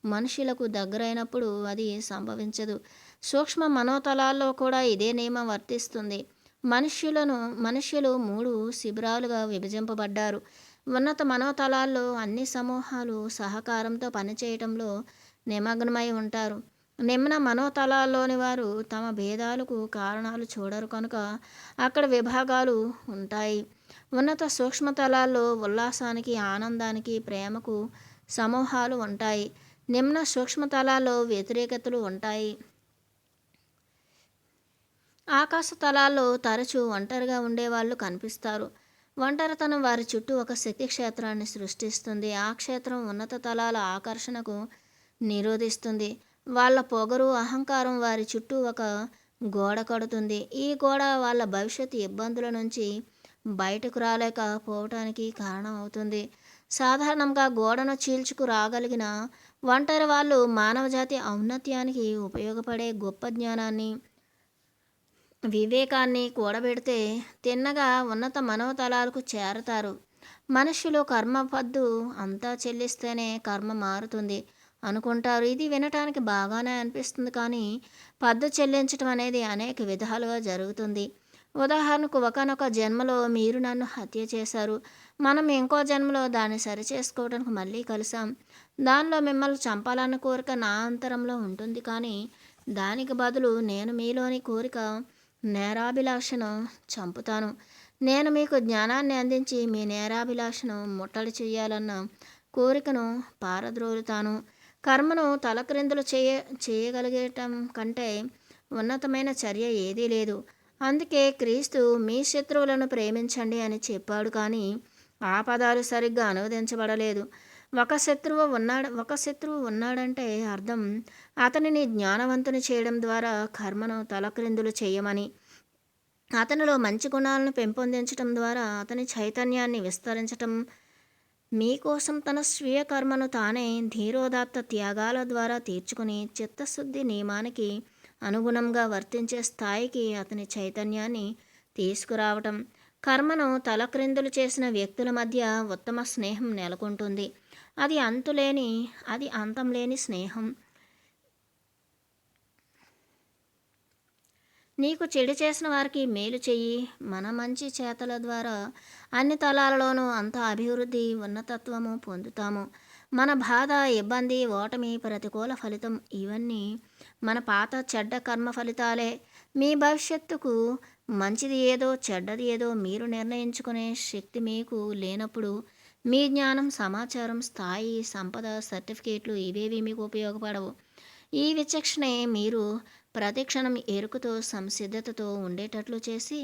మనుషులకు దగ్గరైనప్పుడు అది సంభవించదు. సూక్ష్మ మనోతలాల్లో కూడా ఇదే నియమం వర్తిస్తుంది. మనుష్యులు 3 శిబిరాలుగా విభజింపబడ్డారు. ఉన్నత మనోతలాల్లో అన్ని సమూహాలు సహకారంతో పనిచేయటంలో నిమగ్నమై ఉంటారు. నిమ్న మనోతలాల్లోని వారు తమ భేదాలకు కారణాలు చూడరు కనుక అక్కడ విభాగాలు ఉంటాయి. ఉన్నత సూక్ష్మతలాల్లో ఉల్లాసానికి, ఆనందానికి, ప్రేమకు సమూహాలు ఉంటాయి. నిమ్న సూక్ష్మతలాల్లో వ్యతిరేకతలు ఉంటాయి. ఆకాశ తలాల్లో తరచూ ఒంటరిగా ఉండేవాళ్ళు కనిపిస్తారు. ఒంటరితనం వారి చుట్టూ ఒక శక్తి క్షేత్రాన్ని సృష్టిస్తుంది. ఆ క్షేత్రం ఉన్నత తలాల ఆకర్షణకు నిరోధిస్తుంది. వాళ్ళ పొగరు, అహంకారం వారి చుట్టూ ఒక గోడ కడుతుంది. ఈ గోడ వాళ్ళ భవిష్యత్తు ఇబ్బందుల నుంచి బయటకు రాలేకపోవటానికి కారణం అవుతుంది. సాధారణంగా గోడను చీల్చుకు రాగలిగిన ఒంటరి వాళ్ళు మానవజాతి ఔన్నత్యానికి ఉపయోగపడే గొప్ప జ్ఞానాన్ని, వివేకాన్ని కూడబెడితే తిన్నగా ఉన్నత మనోతలాలకు చేరతారు. మనుషులు కర్మ పద్దు అంతా చెల్లిస్తేనే కర్మ మారుతుంది అనుకుంటారు. ఇది వినటానికి బాగానే అనిపిస్తుంది, కానీ పద్దు చెల్లించడం అనేది అనేక విధాలుగా జరుగుతుంది. ఉదాహరణకు ఒకానొక జన్మలో మీరు నన్ను హత్య చేశారు. మనం ఇంకో జన్మలో దాన్ని సరిచేసుకోవడానికి మళ్ళీ కలిసాం. దానిలో మిమ్మల్ని చంపాలన్న కోరిక నా అంతరంలో ఉంటుంది కానీ, దానికి బదులు నేను మీలోని కోరిక నేరాభిలాషను చంపుతాను. నేను మీకు జ్ఞానాన్ని అందించి మీ నేరాభిలాషను ముట్టడి చేయాలన్న కోరికను పారద్రోలుతాను. కర్మను తలక్రిందులు చేయగలిగటం కంటే ఉన్నతమైన చర్య ఏదీ లేదు. అందుకే క్రీస్తు మీ శత్రువులను ప్రేమించండి అని చెప్పాడు కానీ ఆ పదాలు సరిగ్గా అనువదించబడలేదు. ఒక శత్రువు ఉన్నాడంటే అర్థం అతనిని జ్ఞానవంతుని చేయడం ద్వారా కర్మను తలక్రిందులు చేయమని, అతనిలో మంచి గుణాలను పెంపొందించటం ద్వారా అతని చైతన్యాన్ని విస్తరించటం, మీకోసం తన స్వీయ కర్మను తానే ధీరోదాత్త త్యాగాల ద్వారా తీర్చుకుని చిత్తశుద్ధి నియమానికి అనుగుణంగా వర్తించే స్థాయికి అతని చైతన్యాన్ని తీసుకురావటం. కర్మను తలక్రిందులు చేసిన వ్యక్తుల మధ్య ఉత్తమ స్నేహం నెలకొంటుంది. అది అంతం లేని స్నేహం. నీకు చెడు చేసిన వారికి మేలు చెయ్యి. మన మంచి చేతల ద్వారా అన్ని తలాలలోనూ అంత అభివృద్ధి, ఉన్నతత్వము పొందుతాము. మన బాధ, ఇబ్బంది, ఓటమి, ప్రతికూల ఫలితం ఇవన్నీ మన పాత చెడ్డ కర్మ ఫలితాలే. మీ భవిష్యత్తుకు మంచిది ఏదో చెడ్డది ఏదో మీరు నిర్ణయించుకునే శక్తి మీకు లేనప్పుడు మీ జ్ఞానం, సమాచారం, స్థాయి, సంపద, సర్టిఫికేట్లు ఇవేవి మీకు ఉపయోగపడవు. ఈ విచక్షణే మీరు ప్రతిక్షణం ఎరుకతో సంసిద్ధతతో ఉండేటట్లు చేసి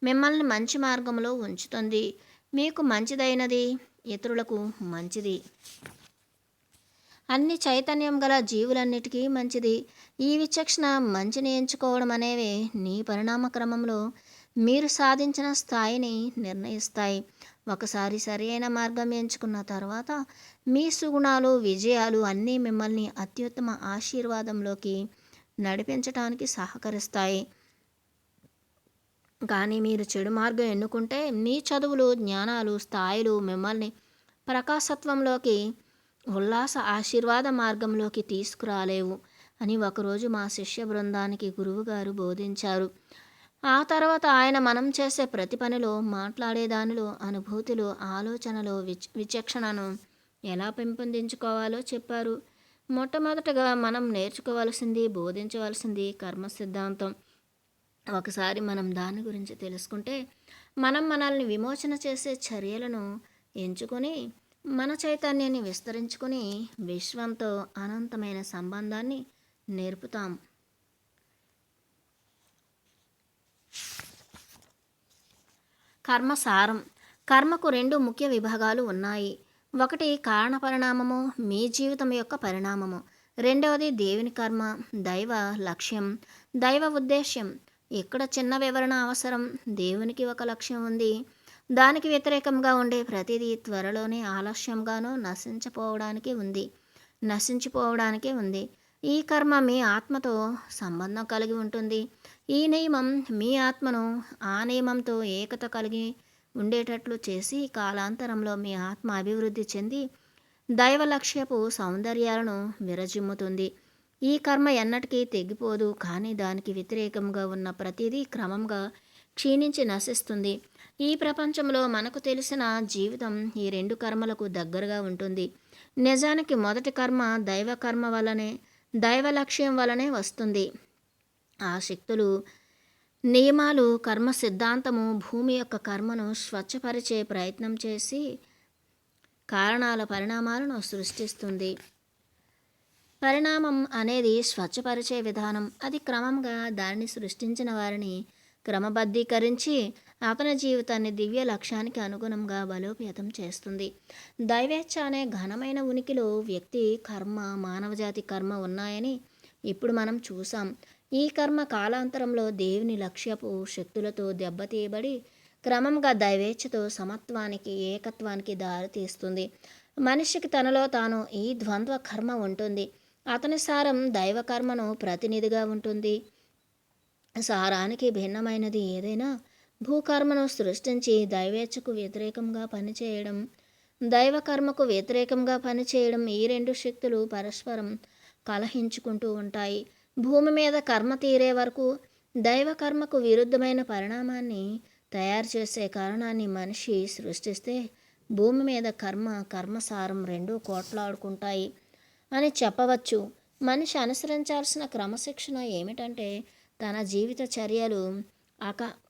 మిమ్మల్ని మంచి మార్గంలో ఉంచుతుంది. మీకు మంచిదైనది ఇతరులకు మంచిది. అన్ని చైతన్యం గల జీవులన్నిటికీ మంచిది. ఈ విచక్షణ మంచిని ఎంచుకోవడం అనేవి నీ పరిణామ క్రమంలో మీరు సాధించిన స్థాయిని నిర్ణయిస్తాయి. ఒకసారి సరైన మార్గం ఎంచుకున్న తర్వాత మీ సుగుణాలు, విజయాలు అన్నీ మిమ్మల్ని అత్యుత్తమ ఆశీర్వాదంలోకి నడిపించటానికి సహకరిస్తాయి. కానీ మీరు చెడు మార్గం ఎన్నుకుంటే మీ చదువులు, జ్ఞానాలు, స్థాయిలు మిమ్మల్ని ప్రకాశత్వంలోకి, ఉల్లాస ఆశీర్వాద మార్గంలోకి తీసుకురాలేవు అని ఒకరోజు మా శిష్య బృందానికి గురువుగారు బోధించారు. ఆ తర్వాత ఆయన మనం చేసే ప్రతి పనిలో, మాట్లాడే దానిలో, అనుభూతిలో, ఆలోచనలో విచక్షణను ఎలా పెంపొందించుకోవాలో చెప్పారు. మొట్టమొదటగా మనం నేర్చుకోవాల్సింది, బోధించవలసింది కర్మ సిద్ధాంతం. ఒకసారి మనం దాని గురించి తెలుసుకుంటే మనం మనల్ని విమోచన చేసే చర్యలను ఎంచుకొని మన చైతన్యాన్ని విస్తరించుకొని విశ్వంతో అనంతమైన సంబంధాన్ని నేర్పుతాం. కర్మసారం. కర్మకు రెండు ముఖ్య విభాగాలు ఉన్నాయి. ఒకటి కారణ పరిణామము, మీ జీవితం యొక్క పరిణామము. రెండవది దేవుని కర్మ, దైవ లక్ష్యం, దైవ ఉద్దేశ్యం. ఇక్కడ చిన్న వివరణ అవసరం. దేవునికి ఒక లక్ష్యం ఉంది. దానికి వ్యతిరేకంగా ఉండే ప్రతిదీ త్వరలోనే ఆలస్యంగానూ నశించిపోవడానికి ఉంది. ఈ కర్మ మీ ఆత్మతో సంబంధం కలిగి ఉంటుంది. ఈ నియమం మీ ఆత్మను ఆ నియమంతో ఏకత కలిగి ఉండేటట్లు చేసి కాలాంతరంలో మీ ఆత్మ అభివృద్ధి చెంది దైవ లక్ష్యపు సౌందర్యాలను విరజిమ్ముతుంది. ఈ కర్మ ఎన్నటికీ తెగిపోదు, కానీ దానికి వ్యతిరేకంగా ఉన్న ప్రతిదీ క్రమంగా క్షీణించి నశిస్తుంది. ఈ ప్రపంచంలో మనకు తెలిసిన జీవితం ఈ రెండు కర్మలకు దగ్గరగా ఉంటుంది. నిజానికి మొదటి కర్మ దైవ కర్మ వల్లనే, దైవ లక్ష్యం వల్లనే వస్తుంది. ఆ శక్తులు, నియమాలు, కర్మ సిద్ధాంతము భూమి యొక్క కర్మను స్వచ్ఛపరిచే ప్రయత్నం చేసి కారణాల పరిణామాలను సృష్టిస్తుంది. పరిణామం అనేది స్వచ్ఛపరిచే విధానం. అది క్రమంగా దాన్ని సృష్టించిన వారిని క్రమబద్ధీకరించి అతని జీవితాన్ని దివ్య లక్ష్యానికి అనుగుణంగా బలోపేతం చేస్తుంది. దైవేచ్ఛ అనే ఘనమైన ఉనికిలో వ్యక్తి కర్మ, మానవజాతి కర్మ ఉన్నాయని ఇప్పుడు మనం చూసాం. ఈ కర్మ కాలాంతరంలో దేవుని లక్ష్యపు శక్తులతో దెబ్బతీయబడి క్రమంగా దైవేచ్ఛతో సమత్వానికి, ఏకత్వానికి దారితీస్తుంది. మనిషికి తనలో తాను ఈ ద్వంద్వ కర్మ ఉంటుంది. అతని సారం దైవ కర్మను ప్రతినిధిగా ఉంటుంది. సారానికి భిన్నమైనది ఏదైనా భూకర్మను సృష్టించి దైవేచ్ఛకు వ్యతిరేకంగా పనిచేయడం, దైవ కర్మకు వ్యతిరేకంగా పనిచేయడం, ఈ రెండు శక్తులు పరస్పరం కలహించుకుంటూ ఉంటాయి. భూమి మీద కర్మ తీరే వరకు దైవ కర్మకు విరుద్ధమైన పరిణామాన్ని తయారు చేసే కారణాన్ని మనిషి సృష్టిస్తే భూమి మీద కర్మసారం రెండూ కోట్లాడుకుంటాయి అని చెప్పవచ్చు. మనిషి అనుసరించాల్సిన క్రమశిక్షణ ఏమిటంటే తన జీవిత చర్యలు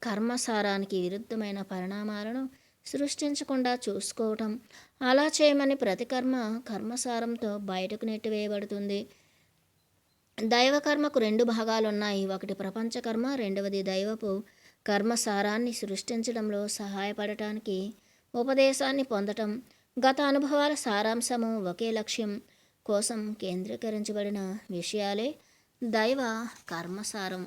కర్మసారానికి విరుద్ధమైన పరిణామాలను సృష్టించకుండా చూసుకోవటం. అలా చేయమని ప్రతి కర్మసారంతో బయటకు నెట్టివేయబడుతుంది. దైవకర్మకు రెండు భాగాలున్నాయి. ఒకటి ప్రపంచ కర్మ, రెండవది దైవపు కర్మసారాన్ని సృష్టించడంలో సహాయపడటానికి ఉపదేశాన్ని పొందటం. గత అనుభవాల సారాంశము ఒకే లక్ష్యం కోసం కేంద్రీకరించబడిన విషయాలే దైవ కర్మసారం.